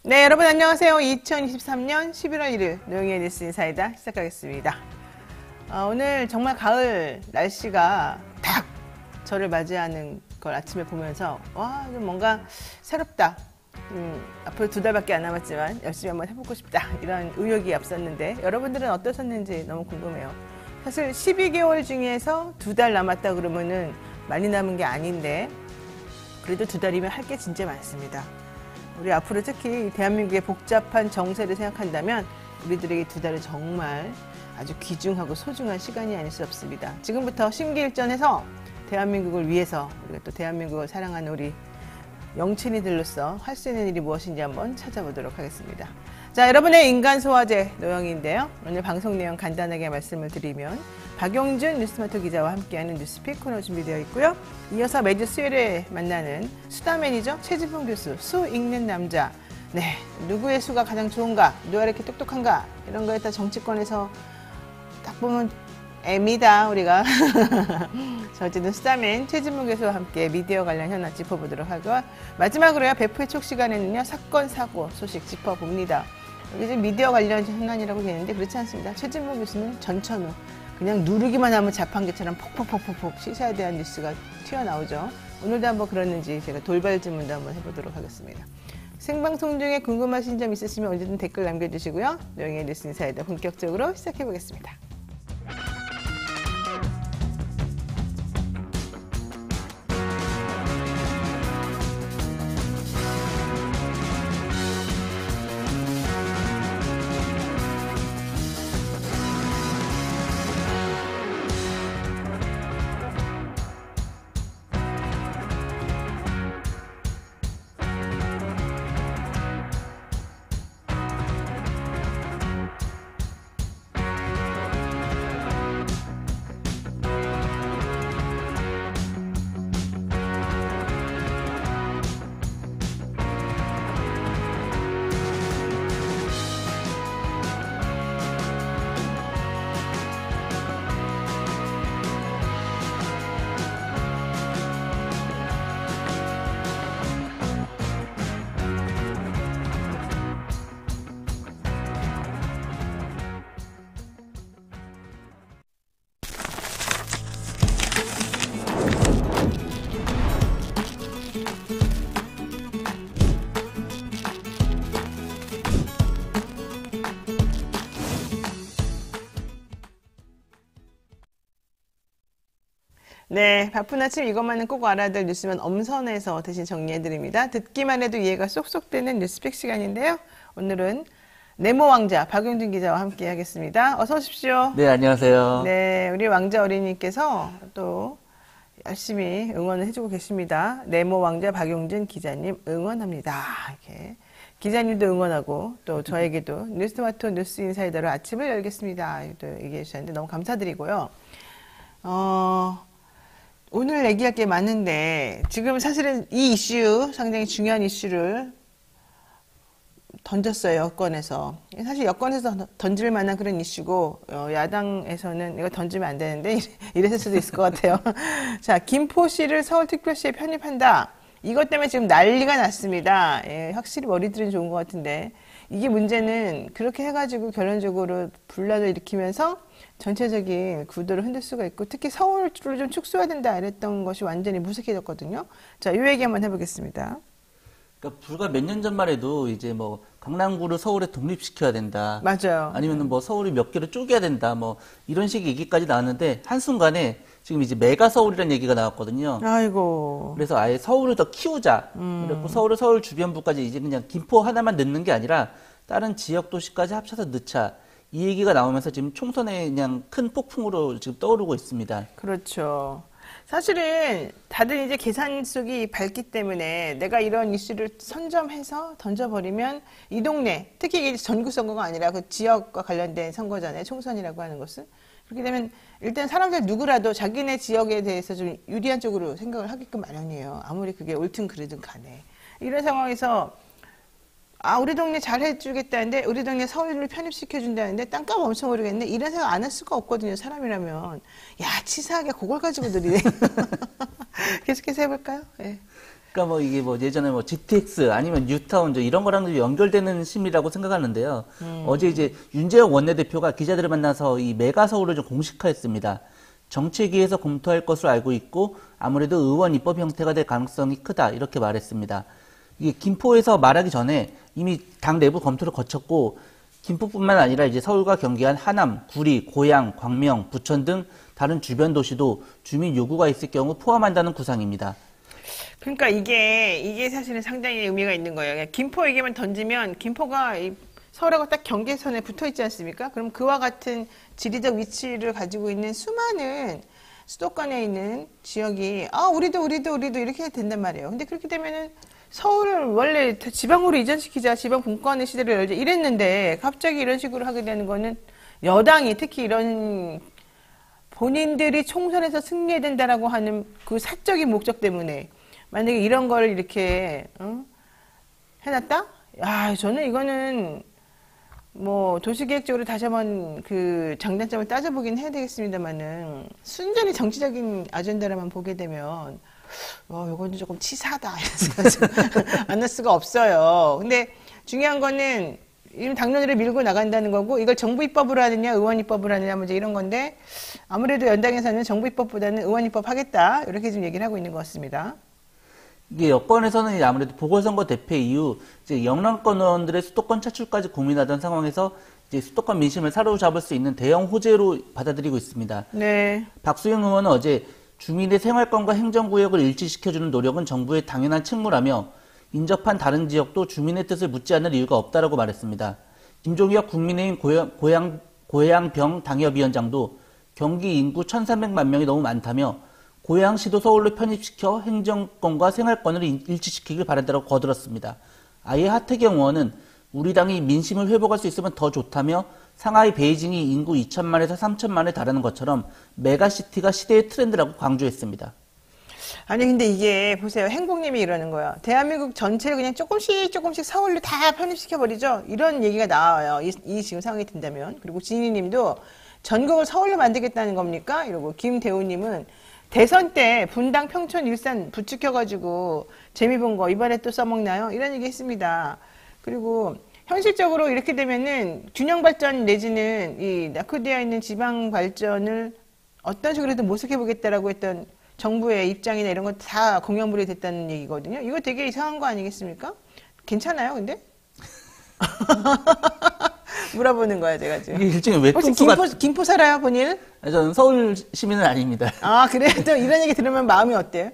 네, 여러분 안녕하세요. 2023년 11월 1일 노영희의 뉴스 인사이다 시작하겠습니다. 오늘 정말 가을 날씨가 딱 저를 맞이하는 걸 아침에 보면서 와, 좀 뭔가 새롭다. 앞으로 2달밖에 안 남았지만 열심히 한번 해보고 싶다. 이런 의욕이 앞섰는데 여러분들은 어떠셨는지 너무 궁금해요. 사실 12개월 중에서 2달 남았다 그러면은 많이 남은 게 아닌데 그래도 2달이면 할 게 진짜 많습니다. 우리 앞으로 특히 대한민국의 복잡한 정세를 생각한다면 우리들에게 2달은 정말 아주 귀중하고 소중한 시간이 아닐 수 없습니다. 지금부터 심기일전해서 대한민국을 위해서 우리가 또 대한민국을 사랑하는 우리 영친이들로서 할 수 있는 일이 무엇인지 한번 찾아보도록 하겠습니다. 자, 여러분의 인간소화제 노영희인데요. 오늘 방송 내용 간단하게 말씀을 드리면 박용준 뉴스마트 기자와 함께하는 뉴스픽 코너 준비되어 있고요. 이어서 매주 수요일에 만나는 수다 매니저 최진봉 교수, 수 읽는 남자. 네, 누구의 수가 가장 좋은가? 누가 이렇게 똑똑한가? 이런 거에 다 정치권에서 딱 보면 애미다 우리가. 자, 어쨌든 수다맨 최진봉 교수와 함께 미디어 관련 현안 짚어보도록 하고요. 마지막으로요, 배프의 촉 시간에는요, 사건 사고 소식 짚어봅니다. 여기 지금 미디어 관련 현안이라고 되는데 그렇지 않습니다. 최진봉 교수는 전천후 그냥 누르기만 하면 자판기처럼 폭폭폭폭폭 씻어야 되는 뉴스가 튀어나오죠. 오늘도 한번 그랬는지 제가 돌발 질문도 한번 해보도록 하겠습니다. 생방송 중에 궁금하신 점 있으시면 언제든 댓글 남겨주시고요. 노영희의 뉴스 인사이다 본격적으로 시작해보겠습니다. 네, 바쁜 아침 이것만은 꼭 알아야 될 뉴스만 엄선해서 대신 정리해드립니다. 듣기만 해도 이해가 쏙쏙 되는 뉴스픽 시간인데요. 오늘은 네모 왕자 박용준 기자와 함께 하겠습니다. 어서 오십시오. 네, 안녕하세요. 네, 우리 왕자 어린이께서 또 열심히 응원을 해주고 계십니다. 네모 왕자 박용준 기자님 응원합니다. 이렇게 기자님도 응원하고 또 저에게도 뉴스토마토 뉴스 인사이더로 아침을 열겠습니다. 또 얘기해 주셨는데 너무 감사드리고요. 오늘 얘기할 게 많은데 지금 사실은 이 이슈 상당히 중요한 이슈를 던졌어요. 여권에서. 사실 여권에서 던질 만한 그런 이슈고 야당에서는 이거 던지면 안 되는데 이랬을 수도 있을 것 같아요. 자, 김포시를 서울특별시에 편입한다. 이것 때문에 지금 난리가 났습니다. 예, 확실히 머리들은 좋은 것 같은데 이게 문제는 그렇게 해가지고 결론적으로 분란을 일으키면서 전체적인 구도를 흔들 수가 있고 특히 서울을 좀 축소해야 된다 이랬던 것이 완전히 무색해졌거든요. 자, 이 얘기 한번 해보겠습니다. 그러니까 불과 몇 년 전만 해도 이제 뭐 강남구를 서울에 독립시켜야 된다. 맞아요. 아니면은 뭐 서울이 몇 개로 쪼개야 된다. 뭐 이런 식의 얘기까지 나왔는데 한순간에 지금 이제 메가 서울이라는 얘기가 나왔거든요. 아이고. 그래서 아예 서울을 더 키우자. 그래서 서울 주변부까지 이제 그냥 김포 하나만 넣는 게 아니라 다른 지역 도시까지 합쳐서 넣자. 이 얘기가 나오면서 지금 총선에 그냥 큰 폭풍으로 지금 떠오르고 있습니다. 그렇죠. 사실은 다들 이제 계산속이 밝기 때문에 내가 이런 이슈를 선점해서 던져버리면 이 동네, 특히 이게 전국 선거가 아니라 그 지역과 관련된 선거잖아요. 총선이라고 하는 것은. 그렇게 되면 일단 사람들 누구라도 자기네 지역에 대해서 좀 유리한 쪽으로 생각을 하게끔 마련이에요. 아무리 그게 옳든 그르든 간에. 이런 상황에서 우리 동네 잘 해주겠다는데 우리 동네 서울을 편입시켜준다는데 땅값 엄청 오르겠네 이런 생각 안 할 수가 없거든요. 사람이라면. 야, 치사하게 그걸 가지고 들이네. 계속해서 해볼까요? 네. 그러니까 뭐 이게 뭐 예전에 뭐 GTX 아니면 뉴타운 이런 거랑 연결되는 심리라고 생각하는데요. 어제 이제 윤재영 원내대표가 기자들을 만나서 이 메가 서울을 좀 공식화했습니다. 정책위에서 검토할 것으로 알고 있고 아무래도 의원 입법 형태가 될 가능성이 크다 이렇게 말했습니다. 이게 김포에서 말하기 전에 이미 당 내부 검토를 거쳤고 김포뿐만 아니라 이제 서울과 경기한 하남, 구리, 고양, 광명, 부천 등 다른 주변 도시도 주민 요구가 있을 경우 포함한다는 구상입니다. 그러니까 이게 사실은 상당히 의미가 있는 거예요. 김포 얘기만 던지면 김포가 서울하고 딱 경계선에 붙어 있지 않습니까? 그럼 그와 같은 지리적 위치를 가지고 있는 수많은 수도권에 있는 지역이 우리도 이렇게 해야 된단 말이에요. 근데 그렇게 되면은 서울을 원래 지방으로 이전시키자, 지방 분권의 시대를 열자 이랬는데 갑자기 이런 식으로 하게 되는 거는 여당이 특히 이런 본인들이 총선에서 승리해야 된다라고 하는 그 사적인 목적 때문에 만약에 이런 걸 이렇게 해놨다? 저는 이거는 뭐 도시계획적으로 다시 한번 그 장단점을 따져보긴 해야 되겠습니다만은 순전히 정치적인 아젠다로만 보게 되면 요거는 조금 치사하다 안 할 수가 없어요. 근데 중요한 거는 이런 당론으로 밀고 나간다는 거고 이걸 정부 입법으로 하느냐 의원 입법으로 하느냐 이제 이런 건데 아무래도 연당에서는 정부 입법보다는 의원 입법 하겠다 이렇게 지금 얘기를 하고 있는 것 같습니다. 이게 여권에서는 아무래도 보궐선거 대패 이후 이제 영남권 의원들의 수도권 차출까지 고민하던 상황에서 이제 수도권 민심을 사로잡을 수 있는 대형 호재로 받아들이고 있습니다. 네. 박수영 의원은 어제 주민의 생활권과 행정구역을 일치시켜주는 노력은 정부의 당연한 책무라며 인접한 다른 지역도 주민의 뜻을 묻지 않을 이유가 없다라고 말했습니다. 김종혁 국민의힘 고양병 당협위원장도 경기 인구 1,300만 명이 너무 많다며 고양시도 서울로 편입시켜 행정권과 생활권을 일치시키길 바란다고 거들었습니다. 아예 하태경 의원은 우리 당이 민심을 회복할 수 있으면 더 좋다며 상하이 베이징이 인구 2천만에서 3천만에 달하는 것처럼 메가시티가 시대의 트렌드라고 강조했습니다. 아니 근데 이게 보세요. 행복님이 이러는 거야. 대한민국 전체를 그냥 조금씩 서울로 다 편입시켜버리죠. 이런 얘기가 나와요. 이 지금 상황이 된다면. 그리고 진희님도 전국을 서울로 만들겠다는 겁니까? 이러고 김대우님은 대선 때 분당, 평촌, 일산 부추겨가지고 재미 본 거 이번에 또 써먹나요? 이런 얘기 했습니다. 그리고 현실적으로 이렇게 되면은 균형 발전 내지는 이 낙후되어 있는 지방 발전을 어떤 식으로든 모색해 보겠다라고 했던 정부의 입장이나 이런 거 다 공연물이 됐다는 얘기거든요. 이거 되게 이상한 거 아니겠습니까? 괜찮아요, 근데? 물어보는 거야, 제가 지금. 이게 일종의 외통수 혹시 김포 살아요, 본인? 저는 서울 시민은 아닙니다. 그래요? 또 이런 얘기 들으면 마음이 어때요?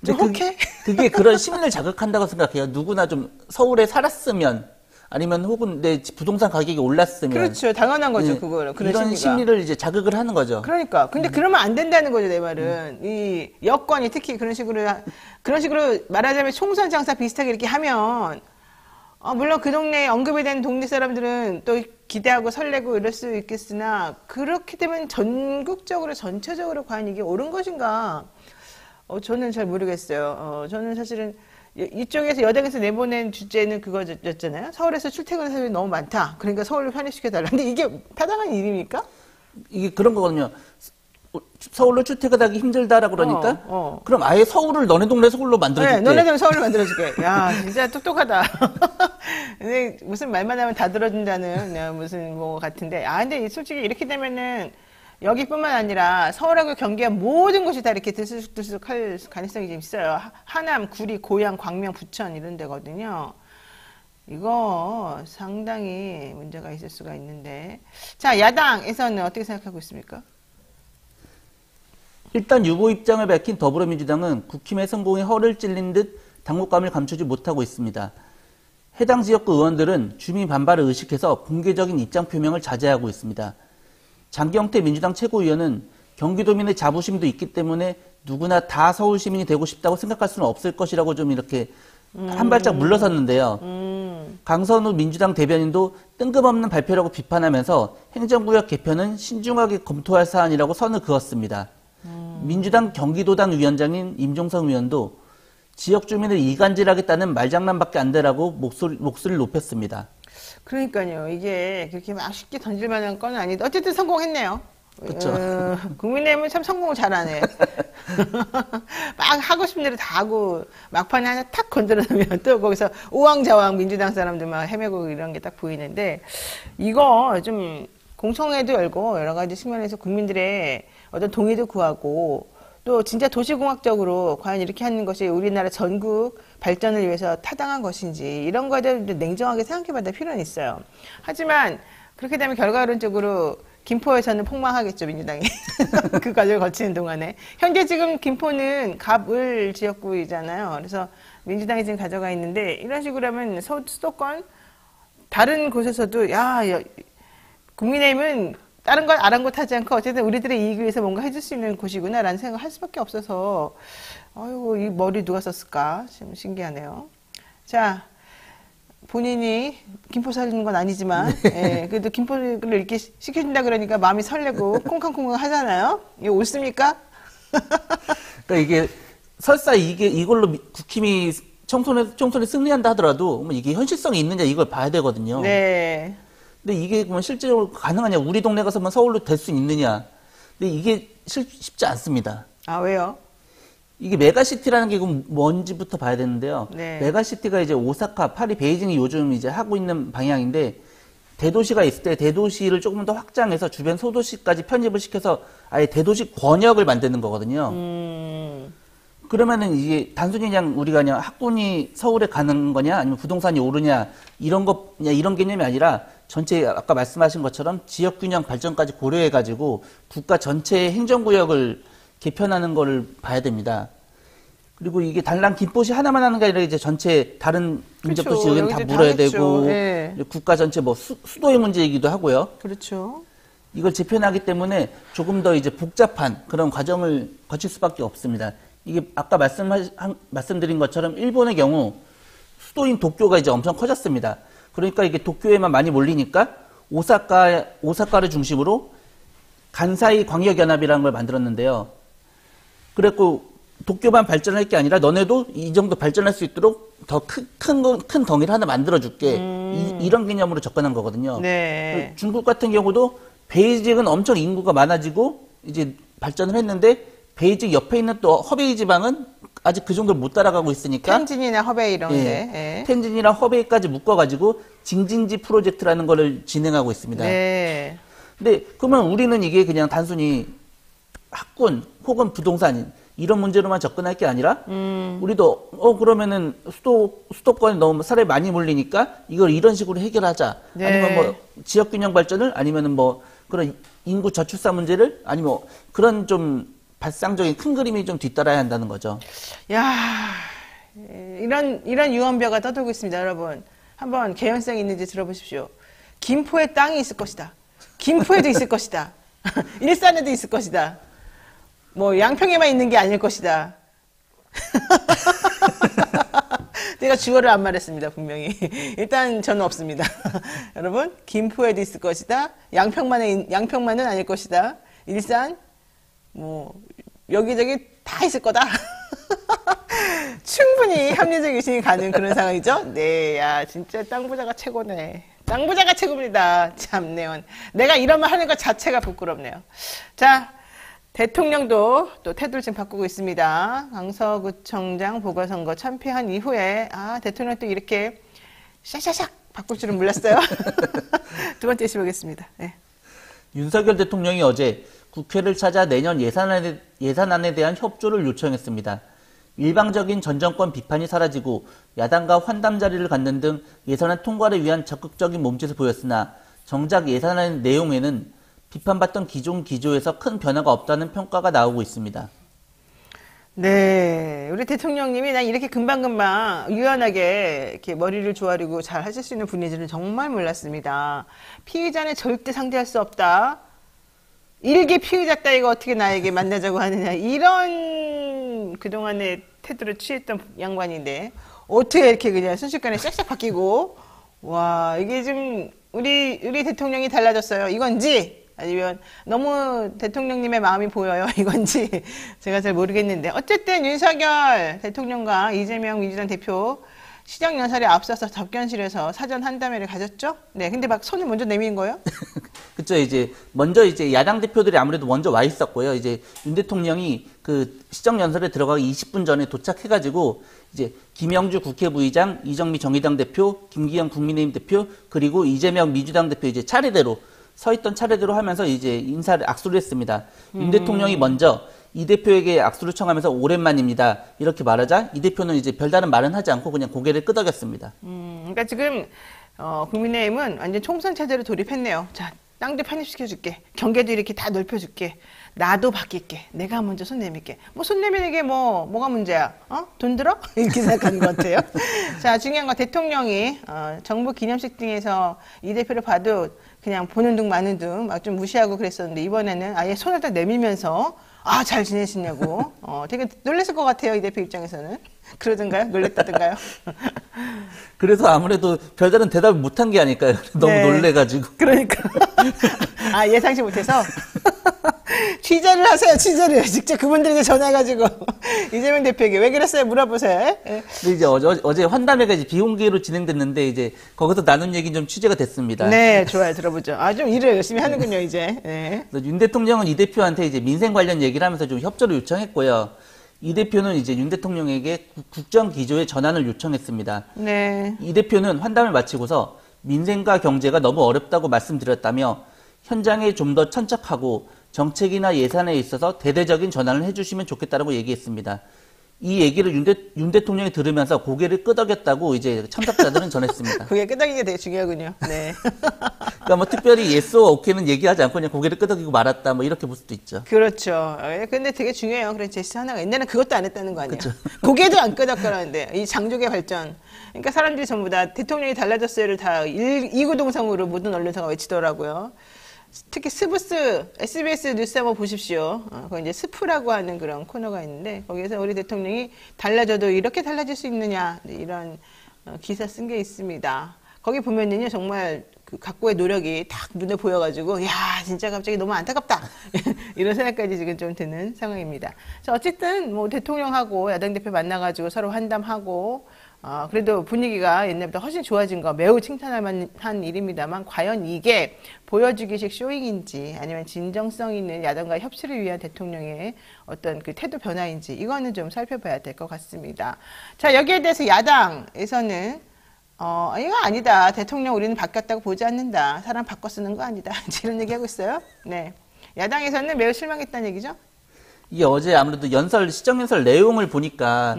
좀 혹해? 그게 그런 시민을 자극한다고 생각해요. 누구나 좀 서울에 살았으면 아니면 혹은 내 부동산 가격이 올랐으면. 그렇죠. 당연한 거죠, 그거는. 이런 심리를 이제 자극을 하는 거죠. 그러니까. 근데 그러면 안 된다는 거죠, 내 말은. 이 여권이 특히 그런 식으로 말하자면 총선 장사 비슷하게 이렇게 하면, 물론 그 동네에 언급이 된 동네 사람들은 또 기대하고 설레고 이럴 수 있겠으나, 그렇게 되면 전국적으로, 전체적으로 과연 이게 옳은 것인가? 저는 잘 모르겠어요. 저는 사실은 이쪽에서 여당에서 내보낸 주제는 그거였잖아요. 서울에서 출퇴근 사람이 너무 많다. 그러니까 서울로 편입시켜달라. 근데 이게 타당한 일입니까? 이게 그런 거거든요. 서울로 출퇴근하기 힘들다라고 그러니까 그럼 아예 서울을 너네 동네 서울로 만들어줄게. 네, 너네 동네 서울로 만들어줄게. 야, 진짜 똑똑하다. 근데 무슨 말만 하면 다 들어준다는 무슨 뭐 같은데. 근데 솔직히 이렇게 되면은 여기뿐만 아니라 서울하고 경기와 모든 곳이 다 이렇게 들쑥들쑥할 가능성이 좀 있어요. 하남, 구리, 고양, 광명, 부천 이런 데거든요. 이거 상당히 문제가 있을 수가 있는데. 자, 야당에서는 어떻게 생각하고 있습니까? 일단 유보 입장을 밝힌 더불어민주당은 국힘의 성공에 허를 찔린 듯 당혹감을 감추지 못하고 있습니다. 해당 지역구 의원들은 주민 반발을 의식해서 공개적인 입장 표명을 자제하고 있습니다. 장경태 민주당 최고위원은 경기도민의 자부심도 있기 때문에 누구나 다 서울 시민이 되고 싶다고 생각할 수는 없을 것이라고 좀 이렇게 한 발짝 물러섰는데요. 강선우 민주당 대변인도 뜬금없는 발표라고 비판하면서 행정구역 개편은 신중하게 검토할 사안이라고 선을 그었습니다. 민주당 경기도당 위원장인 임종성 의원도 지역 주민을 이간질하겠다는 말장난밖에 안 되라고 목소리를 높였습니다. 그러니까요. 이게 그렇게 막 쉽게 던질 만한 건 아니다. 어쨌든 성공했네요. 그렇죠. 국민의힘은 참 성공을 잘하네. 막 하고 싶은 대로 다 하고 막판에 하나 탁 건드려 놓으면 또 거기서 우왕좌왕 민주당 사람들 막 헤매고 이런 게 딱 보이는데 이거 좀 공청회도 열고 여러 가지 측면에서 국민들의 어떤 동의도 구하고 또 진짜 도시공학적으로 과연 이렇게 하는 것이 우리나라 전국 발전을 위해서 타당한 것인지 이런 거에 대해서 냉정하게 생각해봐야 될 필요는 있어요. 하지만 그렇게 되면 결과론적으로 김포에서는 폭망하겠죠, 민주당이. 그 과정을 거치는 동안에. 현재 지금 김포는 갑을 지역구이잖아요. 그래서 민주당이 지금 가져가 있는데 이런 식으로 하면 수도권 다른 곳에서도 국민의힘은 다른 걸 아랑곳하지 않고 어쨌든 우리들의 이익을 위해서 뭔가 해줄 수 있는 곳이구나라는 생각을 할 수밖에 없어서 아이고 이 머리 누가 썼을까 좀 신기하네요. 자, 본인이 김포 사는 건 아니지만 예, 그래도 김포를 이렇게 시켜준다 그러니까 마음이 설레고 콩캉콩캉 하잖아요. 이거 옳습니까? 그러니까 이게 설사 이걸로 국힘이 총선에 승리한다 하더라도 이게 현실성이 있느냐 이걸 봐야 되거든요. 네. 근데 이게 그러면 실제로 가능하냐? 우리 동네 가서만 서울로 될 수 있느냐? 근데 이게 쉽지 않습니다. 아, 왜요? 이게 메가시티라는 게 뭔지부터 봐야 되는데요. 네. 메가시티가 이제 오사카, 파리, 베이징이 요즘 이제 하고 있는 방향인데 대도시가 있을 때 대도시를 조금 더 확장해서 주변 소도시까지 편입을 시켜서 아예 대도시 권역을 만드는 거거든요. 그러면은 이게 단순히 그냥 우리가 그냥 학군이 서울에 가는 거냐 아니면 부동산이 오르냐 이런 개념이 아니라 전체 아까 말씀하신 것처럼 지역균형 발전까지 고려해가지고 국가 전체의 행정구역을 개편하는 거를 봐야 됩니다. 그리고 이게 단랑 김포시 하나만 하는 게 아니라 이제 전체 다른 인접도시 여기는 다 물어야 되고 네. 국가 전체 뭐 수도의 문제이기도 하고요. 그렇죠. 이걸 재편하기 때문에 조금 더 이제 복잡한 그런 과정을 거칠 수밖에 없습니다. 이게 아까 말씀드린 것처럼 일본의 경우 수도인 도쿄가 이제 엄청 커졌습니다. 그러니까 이게 도쿄에만 많이 몰리니까 오사카를 중심으로 간사이 광역연합이라는 걸 만들었는데요. 그랬고 도쿄만 발전할 게 아니라 너네도 이 정도 발전할 수 있도록 더 큰 덩이를 하나 만들어줄게. 이런 개념으로 접근한 거거든요. 네. 중국 같은 경우도 베이징은 엄청 인구가 많아지고 이제 발전을 했는데 베이징 옆에 있는 또 허베이 지방은 아직 그 정도를 못 따라가고 있으니까 텐진이나 허베이 이런 데. 예. 텐진이랑 허베이까지 묶어가지고 징징지 프로젝트라는 거를 진행하고 있습니다. 네. 근데 그러면 우리는 이게 그냥 단순히 학군 혹은 부동산 이런 문제로만 접근할 게 아니라 우리도 그러면은 수도권에 너무 사람이 많이 몰리니까 이걸 이런 식으로 해결하자. 네. 아니면 뭐 지역 균형 발전을 아니면은 뭐 그런 인구 저출산 문제를 아니면 뭐 그런 좀 발상적인 큰 그림이 좀 뒤따라야 한다는 거죠. 야, 이런 유언벼가 떠돌고 있습니다, 여러분. 한번 개연성이 있는지 들어보십시오. 김포에 땅이 있을 것이다. 김포에도 있을 것이다. 일산에도 있을 것이다. 뭐 양평에만 있는 게 아닐 것이다. 내가 주어를 안 말했습니다, 분명히. 일단 저는 없습니다. 여러분, 김포에도 있을 것이다. 양평만은 아닐 것이다. 일산, 뭐 여기저기 다 있을 거다. 충분히 합리적 의심이 가는 그런 상황이죠. 네, 야 진짜 땅 부자가 최고네. 땅 부자가 최고입니다. 참네요. 내가 이런 말 하는 것 자체가 부끄럽네요. 자, 대통령도 또 태도를 지금 바꾸고 있습니다. 강서구청장 보궐선거 참패한 이후에 대통령 또 이렇게 샤샤샥 바꿀 줄은 몰랐어요. 두 번째 이슈 보겠습니다. 네. 윤석열 대통령이 어제 국회를 찾아 내년 예산안에 대한 협조를 요청했습니다. 일방적인 전 정권 비판이 사라지고 야당과 환담 자리를 갖는 등 예산안 통과를 위한 적극적인 몸짓을 보였으나 정작 예산안 내용에는 비판받던 기존 기조에서 큰 변화가 없다는 평가가 나오고 있습니다. 네, 우리 대통령님이 난 이렇게 금방금방 유연하게 이렇게 머리를 조아리고 잘 하실 수 있는 분인지는 정말 몰랐습니다. 피의자는 절대 상대할 수 없다. 일개 피의자 따위가 어떻게 나에게 만나자고 하느냐. 이런 그동안의 태도를 취했던 양반인데 어떻게 이렇게 그냥 순식간에 싹싹 바뀌고 와 이게 지금 우리 대통령이 달라졌어요. 이건지 아니면 너무 대통령님의 마음이 보여요. 이건지 제가 잘 모르겠는데 어쨌든 윤석열 대통령과 이재명 민주당 대표 시정연설에 앞서서 접견실에서 사전 한담회를 가졌죠. 네, 근데 막 손을 먼저 내미는 거예요? 그쵸. 이제 먼저 이제 야당 대표들이 아무래도 먼저 와 있었고요. 이제 윤 대통령이 그 시정연설에 들어가기 20분 전에 도착해가지고 이제 김영주 국회 부의장, 이정미 정의당 대표, 김기현 국민의힘 대표, 그리고 이재명 민주당 대표 이제 차례대로 서 있던 차례대로 하면서 이제 인사를 악수를 했습니다. 윤 대통령이 먼저 이 대표에게 악수를 청하면서 오랜만입니다. 이렇게 말하자 이 대표는 이제 별다른 말은 하지 않고 그냥 고개를 끄덕였습니다. 그러니까 지금 국민의힘은 완전 총선 체제로 돌입했네요. 자, 땅도 편입시켜줄게. 경계도 이렇게 다 넓혀줄게. 나도 바뀔게. 내가 먼저 손 내밀게. 뭐 손 내미는 게 뭐가 문제야? 돈 들어? 이렇게 생각하는 것 같아요. 자, 중요한 건 대통령이 정부 기념식 등에서 이 대표를 봐도 그냥 보는 둥 마는 둥 막 좀 무시하고 그랬었는데 이번에는 아예 손을 딱 내밀면서 잘 지내시냐고. 되게 놀랐을 것 같아요. 이 대표 입장에서는. 그러던가요? 놀랬다던가요? 그래서 아무래도 별다른 대답을 못한 게 아닐까요? 너무 네. 놀래가지고. 그러니까. 예상치 못해서. 취재를 하세요, 취재를. 직접 그분들에게 전화해가지고. 이재명 대표에게 왜 그랬어요? 물어보세요. 예. 근데 이제 어제 환담회가 이제 비공개로 진행됐는데 이제 거기서 나눈 얘기는 좀 취재가 됐습니다. 네, 좋아요. 들어보죠. 좀 일을 열심히 하는군요, 이제. 네. 윤 대통령은 이 대표한테 이제 민생 관련 얘기를 하면서 좀 협조를 요청했고요. 이 대표는 이제 윤 대통령에게 국정 기조의 전환을 요청했습니다. 네. 이 대표는 환담을 마치고서 민생과 경제가 너무 어렵다고 말씀드렸다며 현장에 좀 더 천착하고 정책이나 예산에 있어서 대대적인 전환을 해주시면 좋겠다라고 얘기했습니다. 이 얘기를 윤 대통령이 들으면서 고개를 끄덕였다고 이제 참석자들은 전했습니다. 그게 끄덕이가 되게 중요하군요. 네. 그러니까 뭐 특별히 예스와 오케이는 얘기하지 않고 그냥 고개를 끄덕이고 말았다 뭐 이렇게 볼 수도 있죠. 그렇죠. 근데 되게 중요해요. 그런 제스처 하나가. 옛날에는 그것도 안 했다는 거 아니에요. 고개도 안 끄덕거렸는데 이 장족의 발전. 그러니까 사람들이 전부 다 대통령이 달라졌어요를 다 이구동성으로 모든 언론사가 외치더라고요. 특히 스브스, SBS 뉴스 한번 보십시오. 거기 이제 스프라고 하는 그런 코너가 있는데, 거기에서 우리 대통령이 달라져도 이렇게 달라질 수 있느냐, 이런 기사 쓴 게 있습니다. 거기 보면은요, 정말 그 각고의 노력이 딱 눈에 보여가지고, 야, 진짜 갑자기 너무 안타깝다. 이런 생각까지 지금 좀 드는 상황입니다. 자, 어쨌든 뭐 대통령하고 야당 대표 만나가지고 서로 환담하고, 그래도 분위기가 옛날보다 훨씬 좋아진 거 매우 칭찬할 만한 일입니다만 과연 이게 보여주기식 쇼잉인지 아니면 진정성 있는 야당과 협치를 위한 대통령의 어떤 그 태도 변화인지 이거는 좀 살펴봐야 될 것 같습니다. 자, 여기에 대해서 야당에서는 이거 아니다. 대통령 우리는 바뀌었다고 보지 않는다. 사람 바꿔 쓰는 거 아니다. 이런 얘기하고 있어요. 네. 야당에서는 매우 실망했다는 얘기죠. 이게 어제 아무래도 시정연설 내용을 보니까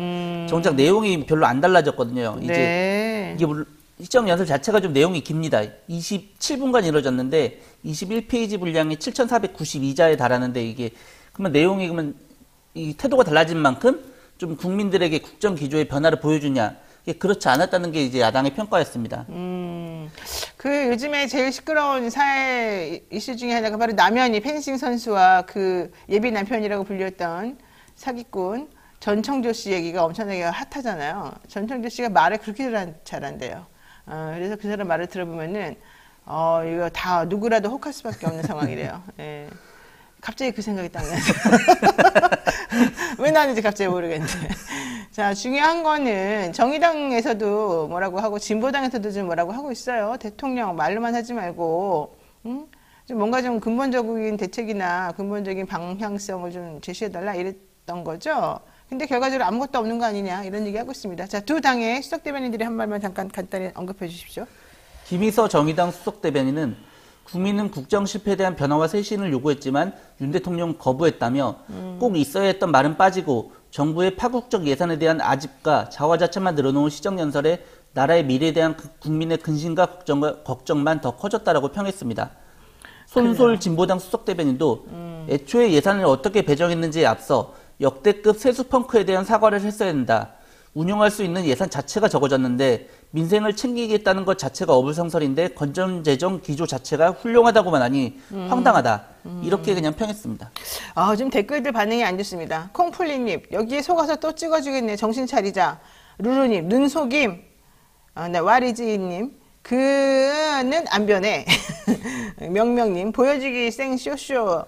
정작 내용이 별로 안 달라졌거든요. 네. 이게 시정연설 자체가 좀 내용이 깁니다. 27분간 이루어졌는데 21페이지 분량이 7,492자에 달하는데 이게 그러면 내용이 이 태도가 달라진 만큼 좀 국민들에게 국정 기조의 변화를 보여주냐? 이게 그렇지 않았다는 게 이제 야당의 평가였습니다. 그 요즘에 제일 시끄러운 사회 이슈 중에 하나가 바로 남현희 펜싱 선수와 그 예비 남편이라고 불렸던 사기꾼 전청조 씨 얘기가 엄청나게 핫하잖아요. 전청조 씨가 말을 그렇게 잘한대요. 그래서 그 사람 말을 들어보면은 이거 다 누구라도 혹할 수밖에 없는 상황이래요. 예. 갑자기 그 생각이 딱 나서 왜 나는지 갑자기 모르겠는데. 자, 중요한 거는 정의당에서도 뭐라고 하고 진보당에서도 좀 뭐라고 하고 있어요. 대통령 말로만 하지 말고 좀 뭔가 좀 근본적인 대책이나 근본적인 방향성을 좀 제시해달라 이랬던 거죠. 근데 결과적으로 아무것도 없는 거 아니냐 이런 얘기하고 있습니다. 자, 두 당의 수석 대변인들이 한 말만 잠깐 간단히 언급해 주십시오. 김희서 정의당 수석 대변인은 국민은 국정 실패에 대한 변화와 쇄신을 요구했지만 윤 대통령 거부했다며 꼭 있어야 했던 말은 빠지고 정부의 파국적 예산에 대한 아집과 자화자찬만 늘어놓은 시정연설에 나라의 미래에 대한 국민의 근심과 걱정만 더 커졌다라고 평했습니다. 손솔 진보당 수석 대변인도 애초에 예산을 어떻게 배정했는지에 앞서 역대급 세수 펑크에 대한 사과를 했어야 된다. 운용할 수 있는 예산 자체가 적어졌는데 민생을 챙기겠다는 것 자체가 어불성설인데 건전재정 기조 자체가 훌륭하다고만 하니 황당하다. 이렇게 그냥 평했습니다. 지금 댓글들 반응이 안 좋습니다. 콩풀리님, 여기에 속아서 또 찍어주겠네. 정신 차리자. 루루님, 눈속임. 와리지님, 그는 안 변해. 명명님, 보여주기 생 쇼쇼.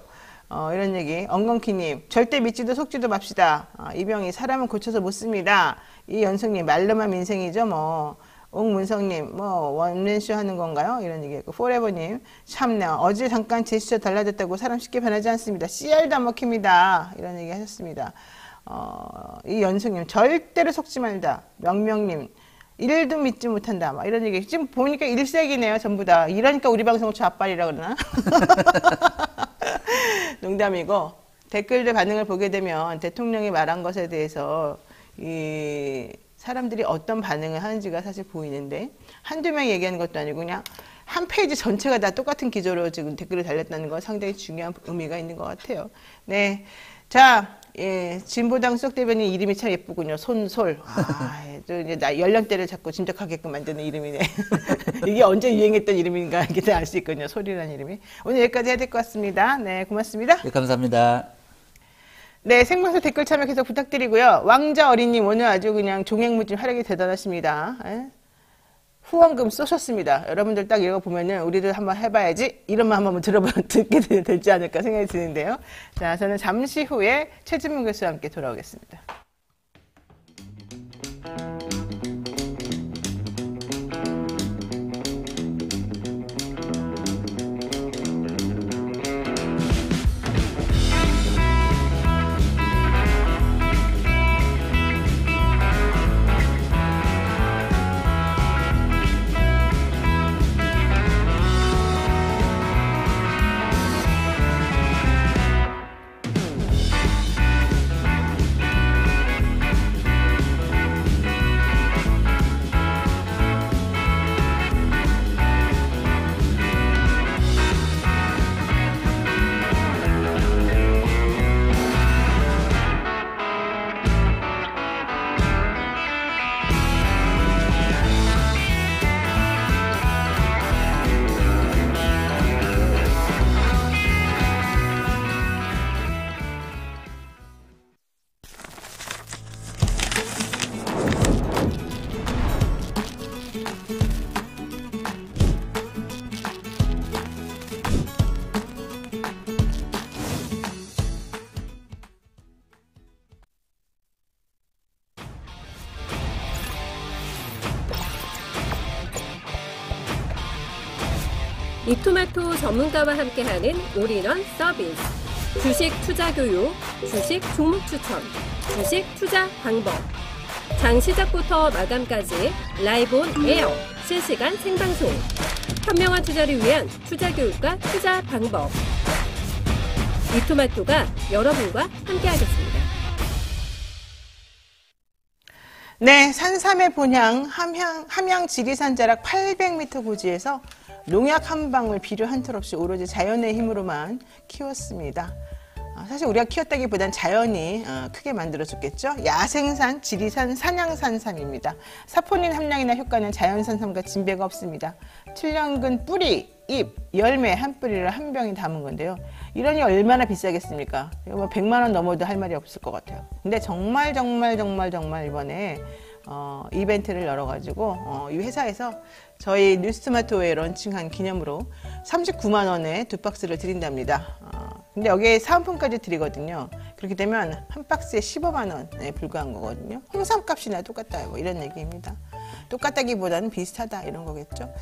이런 얘기. 엉겅키님, 절대 믿지도 속지도 맙시다. 이병희, 사람은 고쳐서 못 씁니다. 이연승님, 말로만 민생이죠, 뭐. 옥문성님, 원맨쇼 하는 건가요? 이런 얘기했고, 포레버님, 참나, 어제 잠깐 제스처 달라졌다고 사람 쉽게 변하지 않습니다. CR도 안 먹힙니다. 이런 얘기 하셨습니다. 이연숙님, 절대로 속지 말다. 명명님, 일도 믿지 못한다. 막 이런 얘기. 지금 보니까 일색이네요, 전부 다. 이러니까 우리 방송 좌빨이라 그러나? 농담이고, 댓글들 반응을 보게 되면 대통령이 말한 것에 대해서 사람들이 어떤 반응을 하는지가 사실 보이는데, 한두 명 얘기하는 것도 아니고 그냥 한 페이지 전체가 다 똑같은 기조로 지금 댓글을 달렸다는 건 상당히 중요한 의미가 있는 것 같아요. 네. 자, 진보당 속 대변인 이름이 참 예쁘군요. 손솔. 또 이제 연령대를 자꾸 짐작하게끔 만드는 이름이네. 이게 언제 유행했던 이름인가 이게 알 수 있군요. 솔이라는 이름이. 오늘 여기까지 해야 될 것 같습니다. 네, 고맙습니다. 네, 감사합니다. 네, 생방송 댓글 참여 계속 부탁드리고요. 왕자 어린님 오늘 아주 그냥 종횡무진 활약이 대단하십니다. 후원금 쏘셨습니다. 여러분들 딱 읽어보면은 우리도 한번 해봐야지 이런 말 한번 듣게 되지 않을까 생각이 드는데요. 자, 저는 잠시 후에 최진문 교수와 함께 돌아오겠습니다. 이토마토 전문가와 함께하는 올인원 서비스. 주식 투자 교육, 주식 종목 추천, 주식 투자 방법. 장 시작부터 마감까지 라이브 온 에어, 실시간 생방송. 현명한 투자를 위한 투자 교육과 투자 방법. 이토마토가 여러분과 함께하겠습니다. 네, 산삼의 본향 함양 지리산 자락 800m 고지에서 농약 한 방울 비료 한 톨 없이 오로지 자연의 힘으로만 키웠습니다. 사실 우리가 키웠다기보단 자연이 크게 만들어줬겠죠. 야생산, 지리산, 산양산삼입니다. 사포닌 함량이나 효과는 자연산삼과 진배가 없습니다. 7년근 뿌리, 잎, 열매 한 뿌리를 한 병에 담은 건데요. 이러니 얼마나 비싸겠습니까? 이거 뭐 100만 원 넘어도 할 말이 없을 것 같아요. 근데 정말 이번에 이벤트를 열어가지고 이 회사에서 저희 뉴스토마토에 런칭한 기념으로 39만 원에 2박스를 드린답니다. 근데 여기에 사은품까지 드리거든요. 그렇게 되면 한 박스에 15만 원에 불과한 거거든요. 홍삼값이나 똑같다 뭐 이런 얘기입니다. 똑같다기보다는 비슷하다 이런 거겠죠.